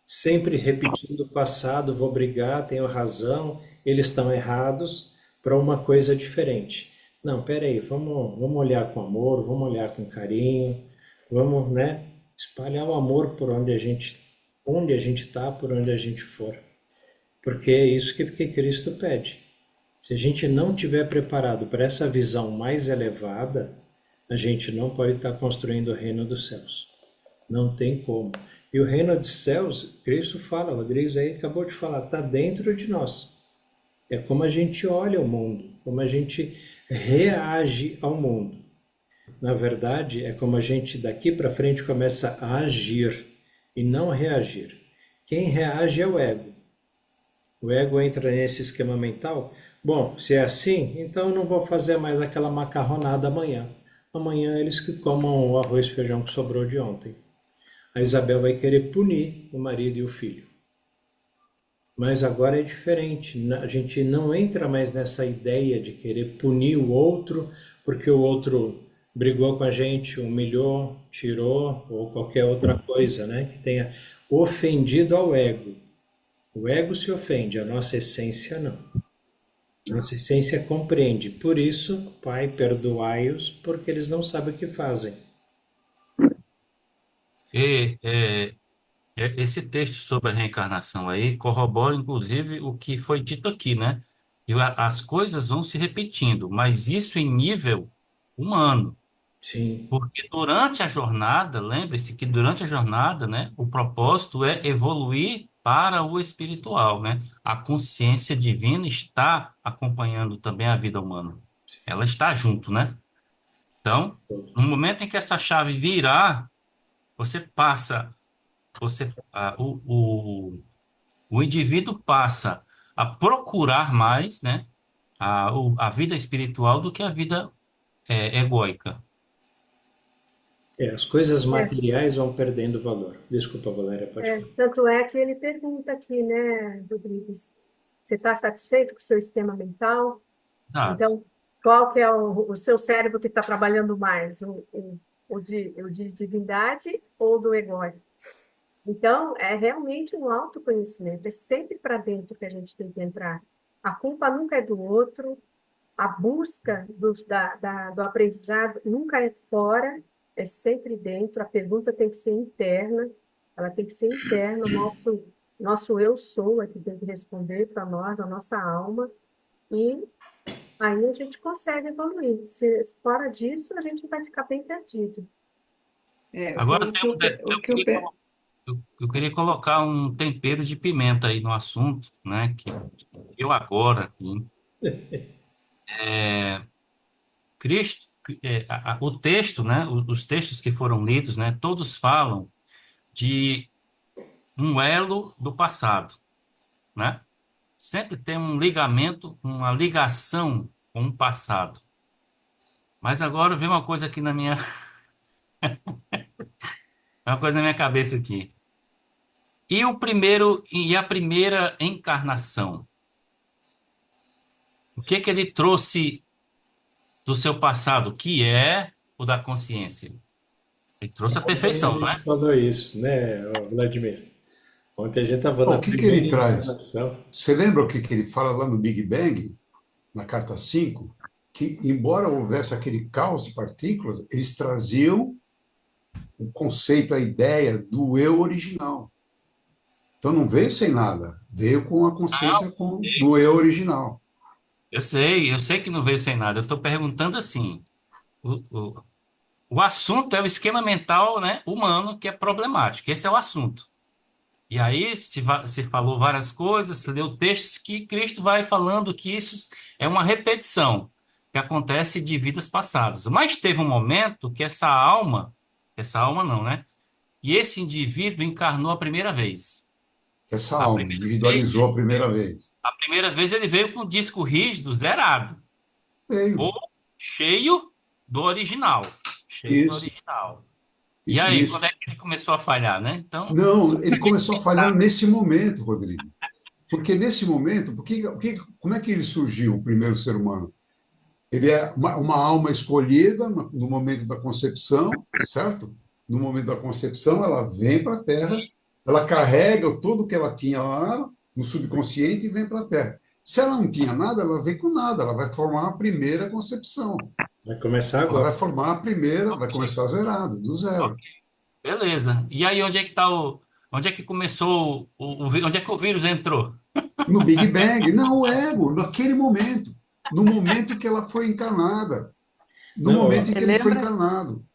sempre repetindo o passado, vou brigar, tenho razão, eles estão errados, para uma coisa diferente. Não, peraí, vamos olhar com amor, vamos olhar com carinho, vamos, né, espalhar o amor por onde a gente está, por onde a gente for. Porque é isso que Cristo pede. Se a gente não estiver preparado para essa visão mais elevada, a gente não pode estar construindo o reino dos céus. Não tem como. E o reino dos céus, Cristo fala, Rodrigues aí acabou de falar, está dentro de nós. É como a gente olha o mundo, como a gente reage ao mundo. Na verdade, é como a gente daqui para frente começa a agir e não reagir. Quem reage é o ego. O ego entra nesse esquema mental. Bom, se é assim, então eu não vou fazer mais aquela macarronada amanhã. Amanhã eles que comam o arroz e feijão que sobrou de ontem. A Isabel vai querer punir o marido e o filho. Mas agora é diferente. A gente não entra mais nessa ideia de querer punir o outro porque o outro brigou com a gente, humilhou, tirou ou qualquer outra coisa, né? Que tenha ofendido ao ego. O ego se ofende, a nossa essência não. Nossa essência compreende. Por isso, Pai, perdoai-os, porque eles não sabem o que fazem.
E, esse texto sobre a reencarnação aí corrobora, inclusive, o que foi dito aqui, né? Que as coisas vão se repetindo, mas isso em nível humano.
Sim,
Porque durante a jornada, lembre-se que durante a jornada, né, o propósito é evoluir para o espiritual, né? A consciência divina está acompanhando também a vida humana. Ela está junto, né? Então, no momento em que essa chave virar, você passa, o indivíduo passa a procurar mais, né? A vida espiritual do que a vida egóica.
As coisas
É,
materiais vão perdendo valor. Desculpa, Valéria, pode falar.
tanto é que ele pergunta aqui, né, Rodrigues, você está satisfeito com o seu esquema mental?
Exato.
Então, qual que é o seu cérebro que está trabalhando mais? O de divindade ou do egóide? Então, é realmente um autoconhecimento, é sempre para dentro que a gente tem que entrar. A culpa nunca é do outro, a busca do aprendizado nunca é fora, é sempre dentro, a pergunta tem que ser interna, ela tem que ser interna, nosso eu sou é que tem que responder para nós, a nossa alma, e aí a gente consegue evoluir. Se fora disso, a gente vai ficar bem perdido.
Agora
O que o, pe- o que o pe-
eu queria colocar um tempero de pimenta aí no assunto, né? Que eu agora, aqui, Cristo, o texto, né? Os textos que foram lidos, né? Todos falam de um elo do passado, né? Sempre tem um ligamento, uma ligação com o passado. Mas agora vem uma coisa aqui uma coisa na minha cabeça aqui. E a primeira encarnação? O que que ele trouxe do seu passado, que é o da consciência? Ele trouxe a
Ontem a
perfeição, não
gente
é?
falou isso, né, Vladimir? Ontem a gente estava
Bom,
na
o que que
primeira
ele traz?
encarnação.
Você lembra o que que ele fala lá no Big Bang, na carta 5? Que, embora houvesse aquele caos de partículas, eles traziam o conceito, a ideia do eu original. Então não veio sem nada, veio com a consciência do eu original.
Eu sei que não veio sem nada. Eu estou perguntando assim: o, o, o assunto é o esquema mental, né, humano que é problemático. Esse é o assunto. E aí se falou várias coisas, se leu textos que Cristo vai falando que isso é uma repetição que acontece de vidas passadas. Mas teve um momento que essa alma não, né? E esse indivíduo encarnou a primeira vez.
Essa
A
alma
primeira vez,
individualizou a primeira vez.
a primeira vez ele veio com o disco rígido, zerado,
Veio.
ou cheio do original. Cheio do
Isso.
original. E aí, quando
Isso.
é que ele começou a falhar, né? Então,
Não, ele começou a falhar nesse momento, Rodrigo. Porque nesse momento, como é que ele surgiu, o primeiro ser humano? Ele é uma alma escolhida no momento da concepção, certo? No momento da concepção, ela vem para a Terra, ela carrega tudo que ela tinha lá no subconsciente e vem para a Terra. Se ela não tinha nada, ela vem com nada, ela vai formar a primeira concepção.
Vai começar
Ela vai
agora.
formar a primeira, vai começar zerado, do zero.
beleza. E aí, onde é que começou onde é que o vírus entrou?
No Big Bang, não, o ego, naquele momento, no momento que ela foi encarnada, no
Não,
momento
ó,
em que
E
ele foi
lembra,
encarnado.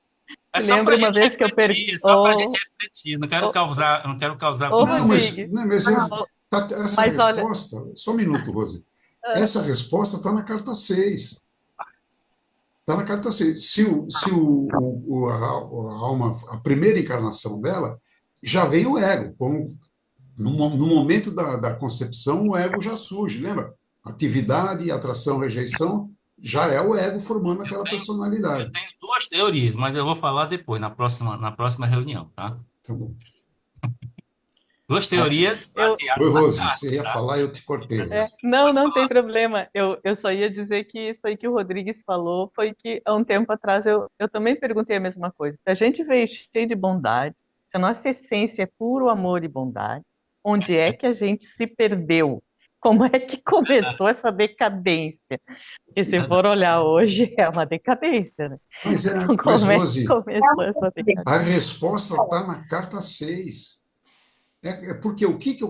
É
e
só para
lembra
a
uma
gente
vez que eu
refletir, é só para a gente refletir. Não quero causar
ô
Não,
confusão.
mas,
Rodrigues,
não, mas
ô,
essa
mas olha,
resposta, só um minuto, Rose.
ah,
Essa resposta está na carta 6. Está na carta 6. Se a alma, a primeira encarnação dela, já vem o ego. No momento da concepção, o ego já surge, lembra? Atividade, atração, rejeição, já é o ego formando aquela
Eu
personalidade.
tenho duas teorias, mas eu vou falar depois, na próxima reunião, tá?
Tá bom.
Duas teorias
eu,
Oi,
baseadas nas
Rose, você
cartas,
ia
tá?
falar e eu te cortei, Rose.
não, não tem problema. Eu só ia dizer que isso aí que o Rodrigues falou foi que há um tempo atrás eu também perguntei a mesma coisa. Se a gente veio cheio de bondade, se a nossa essência é puro amor e bondade, onde é que a gente se perdeu? Como é que começou essa decadência? Porque se for olhar hoje, é uma decadência, né? Então,
Mas,
como é que
Rose,
começou essa decadência?
a resposta está na carta 6. Porque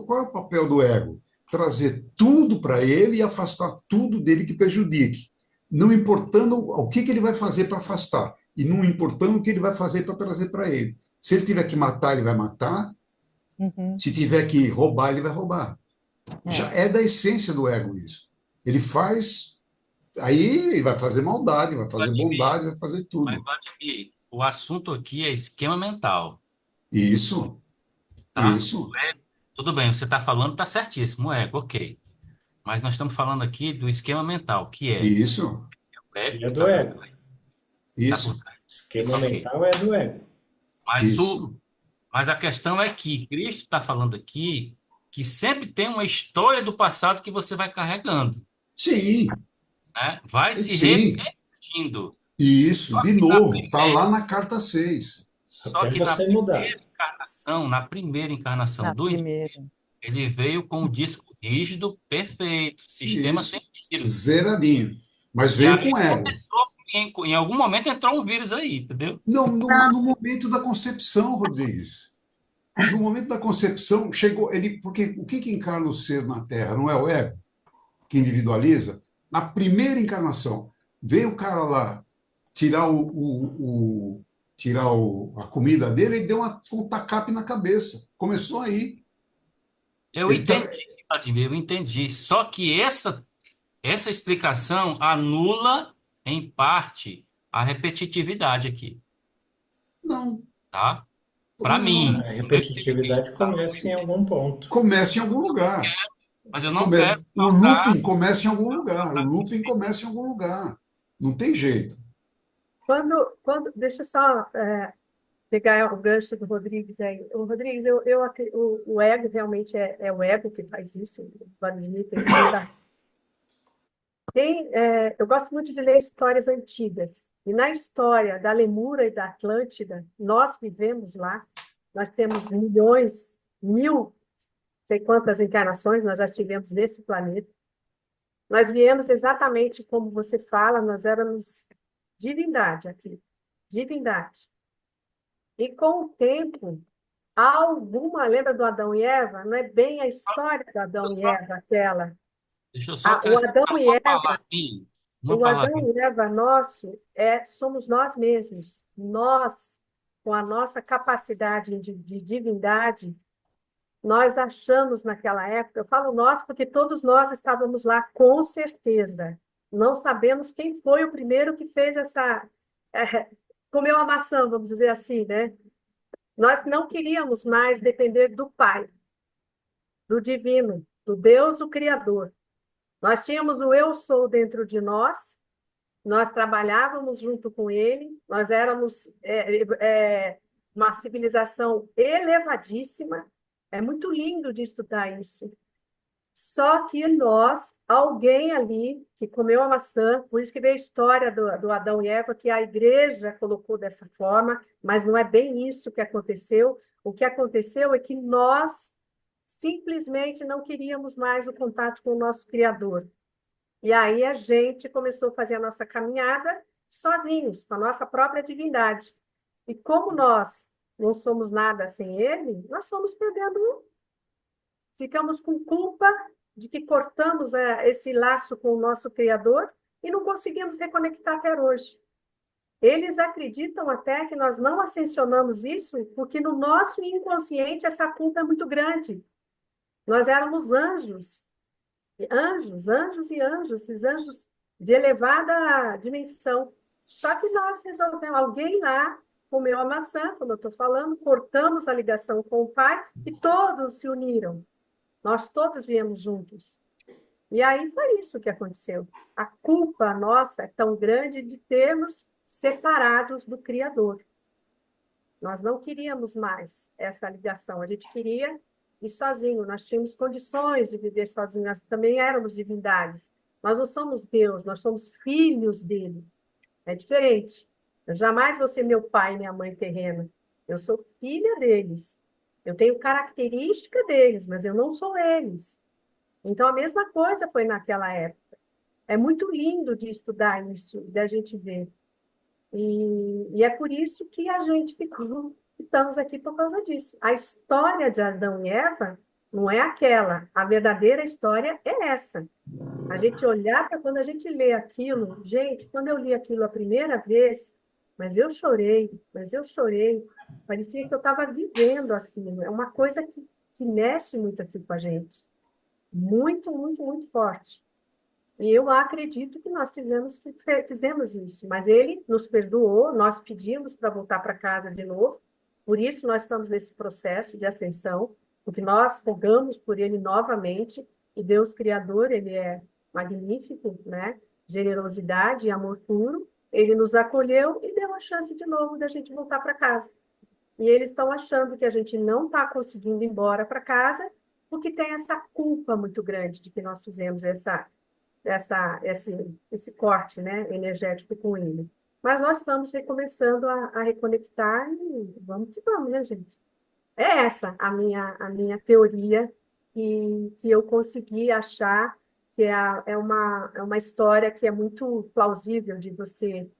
qual é o papel do ego? Trazer tudo para ele e afastar tudo dele que prejudique. Não importando o que ele vai fazer para afastar, e não importando o que ele vai fazer para trazer para ele. Se ele tiver que matar, ele vai matar.
Uhum.
Se tiver que roubar, ele vai roubar. Já
É.
é da essência do ego isso. Ele faz, aí ele vai fazer maldade, vai fazer
Vladimir,
bondade, vai fazer
mas,
tudo.
Vladimir, o assunto aqui é esquema mental,
Isso,
tá?
isso,
Tudo bem, você está falando, está certíssimo, o ego, ok. Mas nós estamos falando aqui do esquema mental, que é
isso,
o ego
E é
que
do ego.
tá por
isso,
trás disso,
Esquema
ok.
mental é do ego.
Mas,
isso.
mas a questão é que Cristo está falando aqui que sempre tem uma história do passado que você vai carregando,
Sim,
né? Vai se
sim.
repetindo.
Isso,
Só
de
que na
novo, está
primeira,
lá na carta 6.
só
Até
que na
você mudar.
primeira encarnação
Na
do indivíduo,
primeira.
ele veio com o disco rígido perfeito, sistema sem
Isso,
vírus.
zeradinho. Mas
E
veio
aí
com ego.
começou, em algum momento entrou um vírus aí, entendeu?
Não, no momento da concepção, Rodrigues. No momento da concepção, chegou ele. Porque o que encarna o ser na Terra? Não é o ego que individualiza? Na primeira encarnação, veio o cara lá tirar a comida dele e deu um tacape na cabeça. Começou aí.
Eu
Ele tá,
entendi, Vladimir, eu entendi. Só que essa explicação anula, em parte, a repetitividade aqui,
não,
tá? Para
não.
mim,
A
no meu entendimento,
repetitividade
tá? No
começa
meu
em algum
entendimento.
ponto.
Começa em algum lugar.
Mas eu não quero
O
causar,
looping começa em algum lugar. O
causar
looping
conflito.
começa em algum lugar. Não tem jeito.
Deixa eu só pegar o gancho do Rodrigues aí. O Rodrigues, o ego realmente é o ego que faz isso. O Vladimir tem toda. Eu gosto muito de ler histórias antigas. E na história da Lemúria e da Atlântida, nós vivemos lá, nós temos milhões, mil, sei quantas encarnações nós já tivemos nesse planeta. Nós viemos exatamente como você fala, nós éramos divindade aqui, divindade. E com o tempo, lembra do Adão e Eva? Não é bem a história do Adão e Eva aquela.
Deixa eu só
O
acrescentar
Adão e Eva
uma
O Adão
palavrinha.
e Eva nosso somos nós mesmos. Nós, com a nossa capacidade de divindade, nós achamos naquela época, eu falo nós porque todos nós estávamos lá com certeza. Não sabemos quem foi o primeiro que fez comeu a maçã, vamos dizer assim, né? Nós não queríamos mais depender do Pai, do Divino, do Deus, o Criador. Nós tínhamos o eu sou dentro de nós trabalhávamos junto com ele, nós éramos uma civilização elevadíssima, é muito lindo de estudar isso. Só que alguém ali que comeu a maçã, por isso que veio a história do Adão e Eva, que a igreja colocou dessa forma, mas não é bem isso que aconteceu. O que aconteceu é que nós simplesmente não queríamos mais o contato com o nosso Criador. E aí a gente começou a fazer a nossa caminhada sozinhos, com a nossa própria divindade. E como nós não somos nada sem ele, nós fomos perdendo, ficamos com culpa de que cortamos esse laço com o nosso Criador e não conseguimos reconectar até hoje. Eles acreditam até que nós não ascensionamos isso porque no nosso inconsciente essa culpa é muito grande. Nós éramos anjos, anjos e anjos, esses anjos de elevada dimensão. Só que nós resolvemos, alguém lá comeu a maçã, como eu estou falando, cortamos a ligação com o Pai e todos se uniram. Nós todos viemos juntos. E aí foi isso que aconteceu. A culpa nossa é tão grande de termos separados do Criador. Nós não queríamos mais essa ligação, a gente queria ir sozinho, nós tínhamos condições de viver sozinho, nós também éramos divindades. Nós não somos Deus, nós somos filhos dele. É diferente. Eu jamais vou ser meu pai e minha mãe terrena. Eu sou filha deles. Eu tenho característica deles, mas eu não sou eles. Então, a mesma coisa foi naquela época. É muito lindo de estudar isso, da gente ver. E é por isso que estamos aqui por causa disso. A história de Adão e Eva não é aquela. A verdadeira história é essa. A gente olhar para quando a gente lê aquilo, gente, quando eu li aquilo a primeira vez, mas eu chorei, Parecia que eu estava vivendo aquilo. É uma coisa que mexe muito aqui com a gente. Muito, muito, muito forte. E eu acredito que nós fizemos isso, mas ele nos perdoou, nós pedimos para voltar para casa de novo, por isso nós estamos nesse processo de ascensão, porque nós rogamos por ele novamente, e Deus Criador, ele é magnífico, né? Generosidade e amor puro, ele nos acolheu e deu a chance de novo da gente voltar para casa. E eles estão achando que a gente não está conseguindo ir embora para casa, porque tem essa culpa muito grande de que nós fizemos esse corte, né, energético com ele. Mas nós estamos recomeçando a reconectar e vamos que vamos, né, gente? É essa a minha teoria que eu consegui achar que é uma história que é muito plausível de você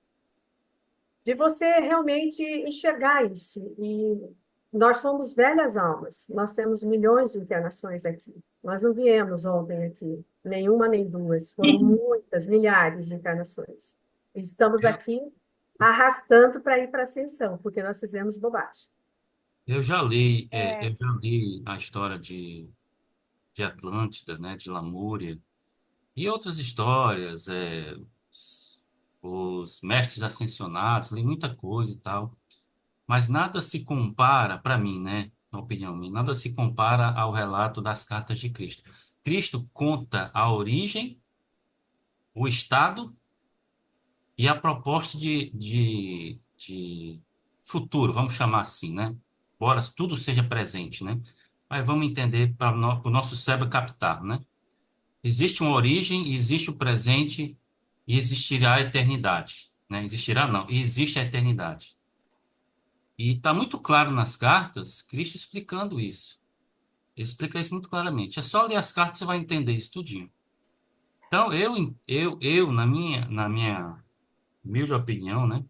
realmente enxergar isso. E nós somos velhas almas, nós temos milhões de encarnações aqui. Nós não viemos ontem aqui, nenhuma nem duas, foram muitas, milhares de encarnações. E estamos aqui arrastando para ir para a ascensão, porque nós fizemos bobagem.
Eu já li a história de Atlântida, né, de Lamúria, e outras histórias, os mestres ascensionados, li muita coisa e tal, mas nada se compara, para mim, né, na opinião minha, nada se compara ao relato das cartas de Cristo. Cristo conta a origem, o estado e a proposta de futuro, vamos chamar assim, né? Embora tudo seja presente, né? Mas vamos entender para o nosso cérebro captar, né? Existe uma origem, existe o presente e existirá a eternidade, né? Existirá não, existe a eternidade. E está muito claro nas cartas, Cristo explicando isso. Ele explica isso muito claramente. É só ler as cartas, você vai entender isso tudinho. Então, eu na minha humilde opinião, né?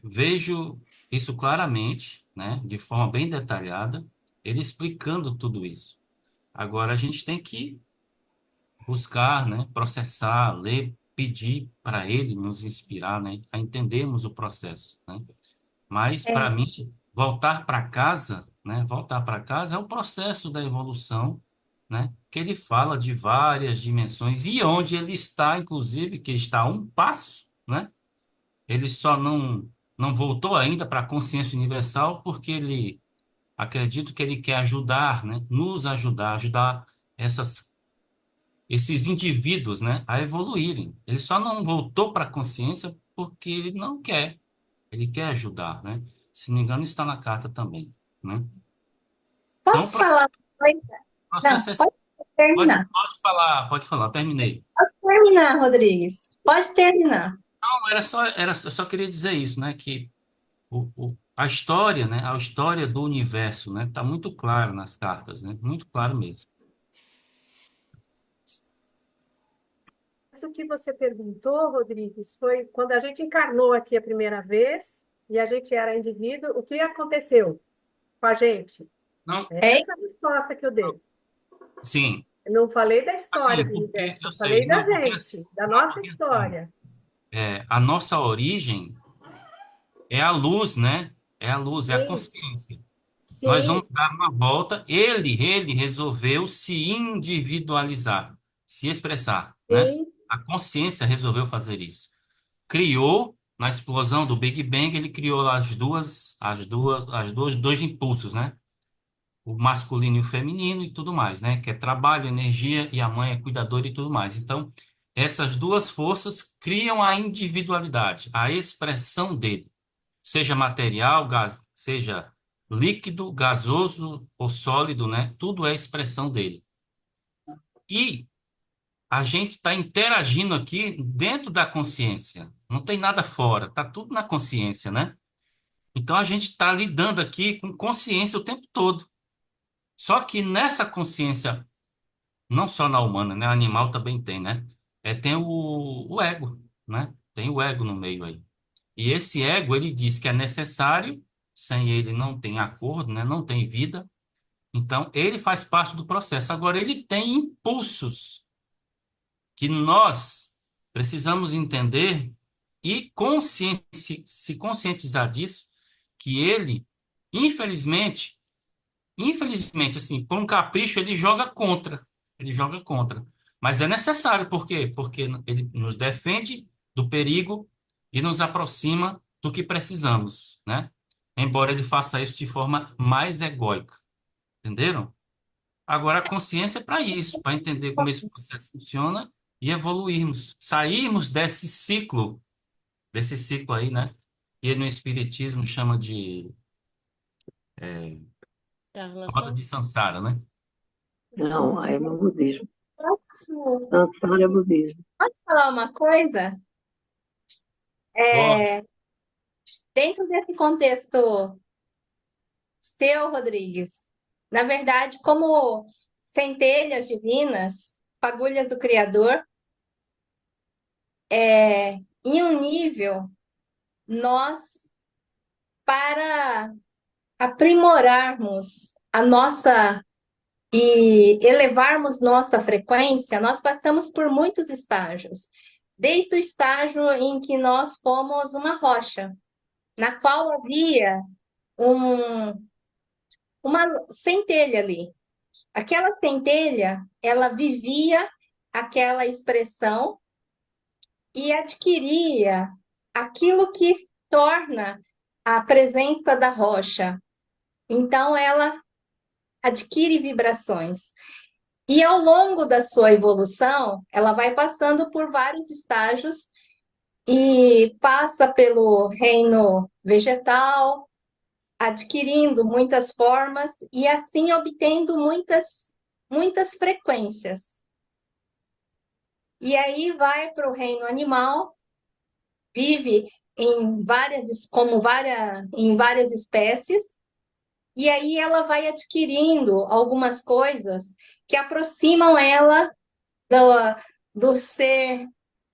Vejo isso claramente, né? De forma bem detalhada, ele explicando tudo isso. Agora, a gente tem que buscar, né? Processar, ler, pedir para ele nos inspirar, né? A entendermos o processo, né? Mas, para
É,
mim, voltar para casa, né? Voltar para casa é o processo da evolução, né? Que ele fala de várias dimensões e onde ele está, inclusive, que está a um passo, né? Ele só não voltou ainda para a consciência universal porque ele acredito que ele quer ajudar, né? Nos ajudar esses indivíduos, né? A evoluírem. Ele só não voltou para a consciência porque ele não quer. Ele quer ajudar, né? Se não me engano, está na carta também, né? Então, o
posso falar uma coisa?
processo
Não,
é...
pode terminar.
Pode falar, terminei.
Pode terminar, Rodrigues. Pode terminar.
Não, eu só queria dizer isso, né? Que a história, né? A história do universo, né? Tá muito claro nas cartas, né? Muito claro mesmo.
Isso que você perguntou, Rodrigues, foi quando a gente encarnou aqui a primeira vez e a gente era indivíduo, o que aconteceu com a gente?
Não,
É,
Essa é a resposta que eu dei.
sim,
Eu não falei da história
assim,
do
porque
universo,
eu
eu
sei,
falei da
não, porque
gente, da
não,
nossa
porque assim,
história.
a nossa origem é a luz, né? É a luz, é a
Sim,
consciência. Nós
sim,
vamos dar uma volta. Ele resolveu se individualizar, se expressar, né?
sim,
A consciência resolveu fazer isso. Criou, na explosão do Big Bang, ele criou dois impulsos, né? O masculino e o feminino e tudo mais, né? Que é trabalho, energia e a mãe é cuidadora e tudo mais. Então, essas duas forças criam a individualidade, a expressão dele, seja material, seja líquido, gasoso ou sólido, né? Tudo é expressão dele. E a gente está interagindo aqui dentro da consciência. Não tem nada fora, tá tudo na consciência, né? Então a gente está lidando aqui com consciência o tempo todo. Só que nessa consciência, não só na humana, né? Animal também tem, né? Tem o ego, né? Tem o ego no meio aí. E esse ego, ele diz que é necessário, sem ele não tem acordo, né? Não tem vida. Então, ele faz parte do processo. Agora, ele tem impulsos que nós precisamos entender e se conscientizar disso que ele, infelizmente, assim, por um capricho, ele joga contra. Ele joga contra. Mas é necessário, por quê? Porque ele nos defende do perigo e nos aproxima do que precisamos, né? Embora ele faça isso de forma mais egóica. Entenderam? Agora, a consciência é para isso, para entender como esse processo funciona e evoluirmos. Sairmos desse ciclo aí, né? Que no Espiritismo chama de
É a
roda
relação.
de Sansara, né?
Não, aí é no budismo.
Posso,
Sansara é budismo.
posso falar uma coisa?
Pode.
É, dentro desse contexto seu, Rodrigues, na verdade, como centelhas divinas, fagulhas do Criador, em um nível, nós, para aprimorarmos a nossa e elevarmos nossa frequência, nós passamos por muitos estágios. Desde o estágio em que nós fomos uma rocha, na qual havia uma centelha ali. Aquela centelha, ela vivia aquela expressão e adquiria aquilo que torna a presença da rocha. Então, ela adquire vibrações. E ao longo da sua evolução, ela vai passando por vários estágios e passa pelo reino vegetal, adquirindo muitas formas e assim obtendo muitas frequências. E aí vai para o reino animal, vive em várias espécies, e aí ela vai adquirindo algumas coisas que aproximam ela do ser,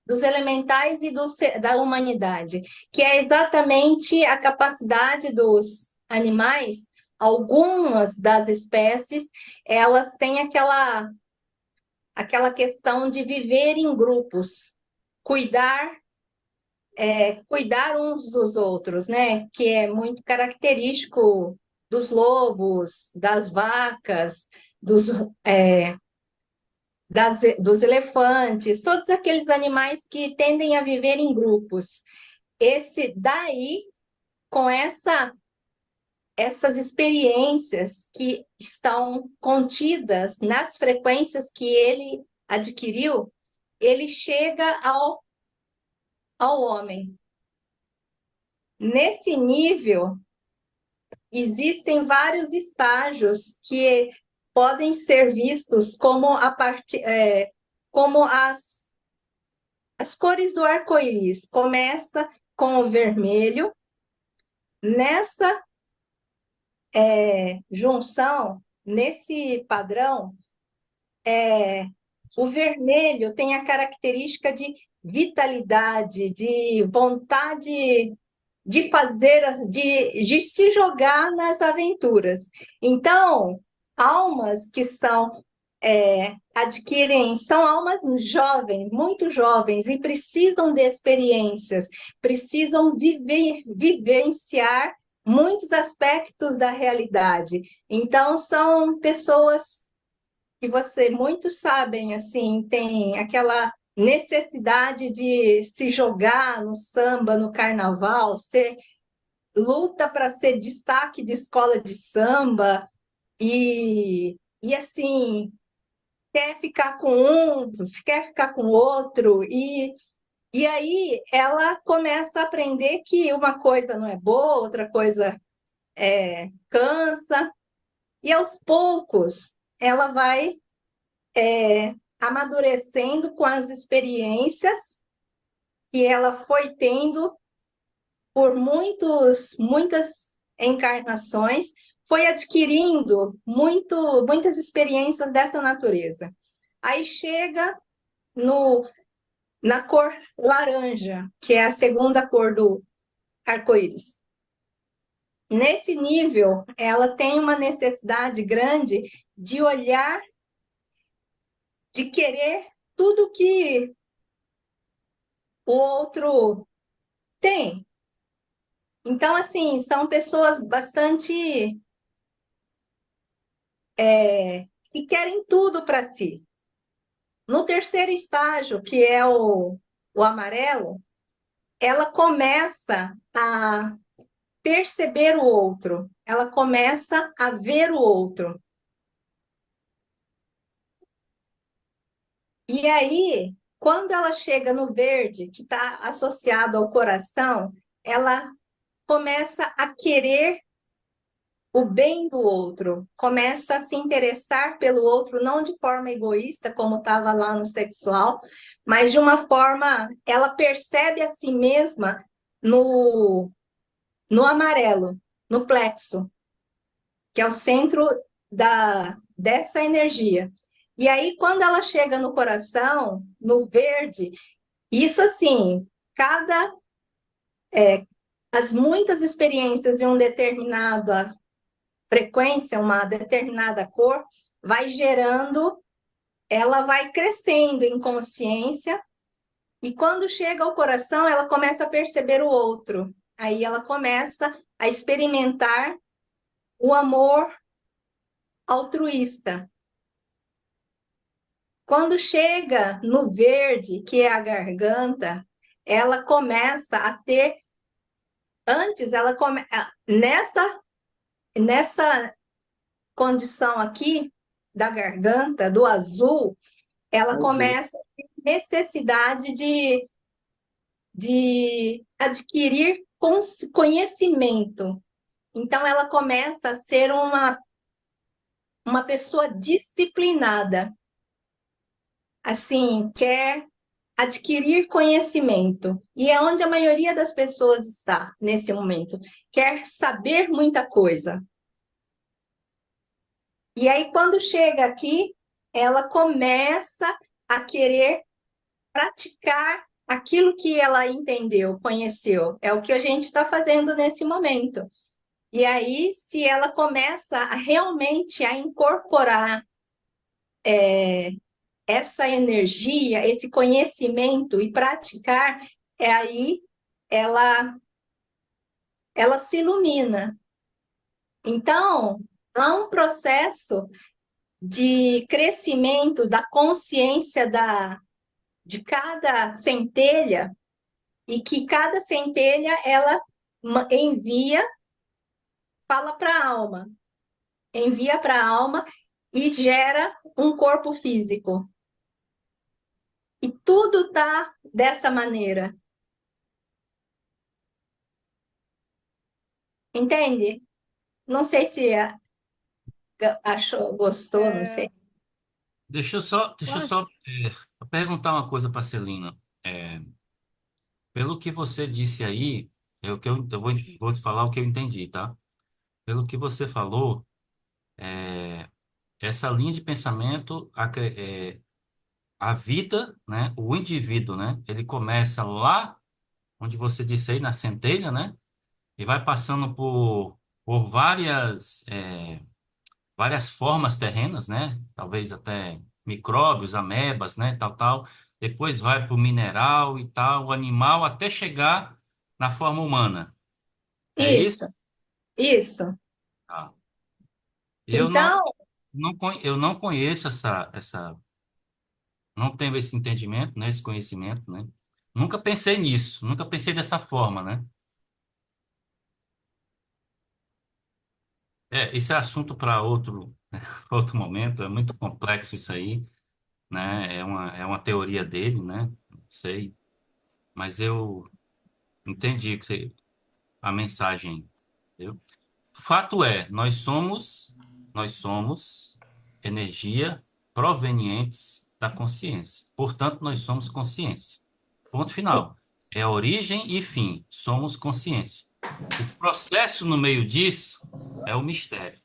dos elementais e da humanidade, que é exatamente a capacidade dos animais. Algumas das espécies, elas têm aquela questão de viver em grupos, cuidar cuidar uns dos outros, né? Que é muito característico dos lobos, das vacas, dos elefantes, todos aqueles animais que tendem a viver em grupos. Esse daí, com essas experiências que estão contidas nas frequências que ele adquiriu, ele chega ao homem. Nesse nível, existem vários estágios que podem ser vistos como as cores do arco-íris. Começa com o vermelho. Nessa junção, nesse padrão, o vermelho tem a característica de vitalidade, de vontade de fazer, de se jogar nas aventuras. Então, almas que são almas jovens, muito jovens, e precisam de experiências, precisam vivenciar muitos aspectos da realidade. Então, são pessoas que muitos sabem, assim, tem aquela necessidade de se jogar no samba, no carnaval, luta para ser destaque de escola de samba e assim, quer ficar com um, quer ficar com outro, e aí ela começa a aprender que uma coisa não é boa, outra coisa cansa, e aos poucos ela vai amadurecendo com as experiências que ela foi tendo por muitas encarnações, foi adquirindo muitas experiências dessa natureza. Aí chega na cor laranja, que é a segunda cor do arco-íris. Nesse nível, ela tem uma necessidade grande de olhar, de querer tudo que o outro tem. Então, assim, são pessoas bastante que querem tudo para si. No terceiro estágio, que é o amarelo, ela começa a perceber o outro, ela começa a ver o outro. E aí, quando ela chega no verde, que está associado ao coração, ela começa a querer o bem do outro, começa a se interessar pelo outro, não de forma egoísta, como estava lá no sexual, mas de uma forma, ela percebe a si mesma no amarelo, no plexo, que é o centro dessa energia. E aí, quando ela chega no coração, no verde, isso assim, as muitas experiências em uma determinada frequência, uma determinada cor, vai gerando, ela vai crescendo em consciência, e quando chega ao coração, ela começa a perceber o outro. Aí ela começa a experimentar o amor altruísta. Quando chega no verde, que é a garganta, ela começa a ter, antes ela nessa condição aqui da garganta, do azul, ela começa a ter necessidade de adquirir conhecimento. Então, ela começa a ser uma pessoa disciplinada. Assim, quer adquirir conhecimento. E é onde a maioria das pessoas está nesse momento. Quer saber muita coisa. E aí, quando chega aqui, ela começa a querer praticar aquilo que ela entendeu, conheceu. É o que a gente está fazendo nesse momento. E aí, se ela começa realmente a incorporar essa energia, esse conhecimento e praticar, aí ela se ilumina. Então, há um processo de crescimento da consciência de cada centelha, e que cada centelha ela envia, fala para a alma, envia para a alma e gera um corpo físico. E tudo está dessa maneira. Entende? Não sei se achou, gostou, não sei.
Deixa eu só perguntar uma coisa para Celina. É, pelo que você disse aí, é o que eu vou te falar o que eu entendi, tá? Pelo que você falou, essa linha de pensamento, a vida, né? O indivíduo, né? Ele começa lá onde você disse aí, na centelha, né? E vai passando por várias formas terrenas, né? Talvez até micróbios, amebas, né? Tal, tal. Depois vai para o mineral e tal, o animal, até chegar na forma humana. É
Isso,
isso?
isso.
Tá. Eu não,
Então,
eu não conheço não tenho esse entendimento, né? Esse conhecimento, né? Nunca pensei nisso, nunca pensei dessa forma, né? Esse é assunto para outro, outro momento, é muito complexo isso aí, né? É uma teoria dele, né? Não sei, mas eu entendi a mensagem, entendeu? Fato é, nós somos energia provenientes da consciência. Portanto, nós somos consciência. Ponto
sim.
final. É origem e fim. Somos consciência. O processo no meio disso é o mistério.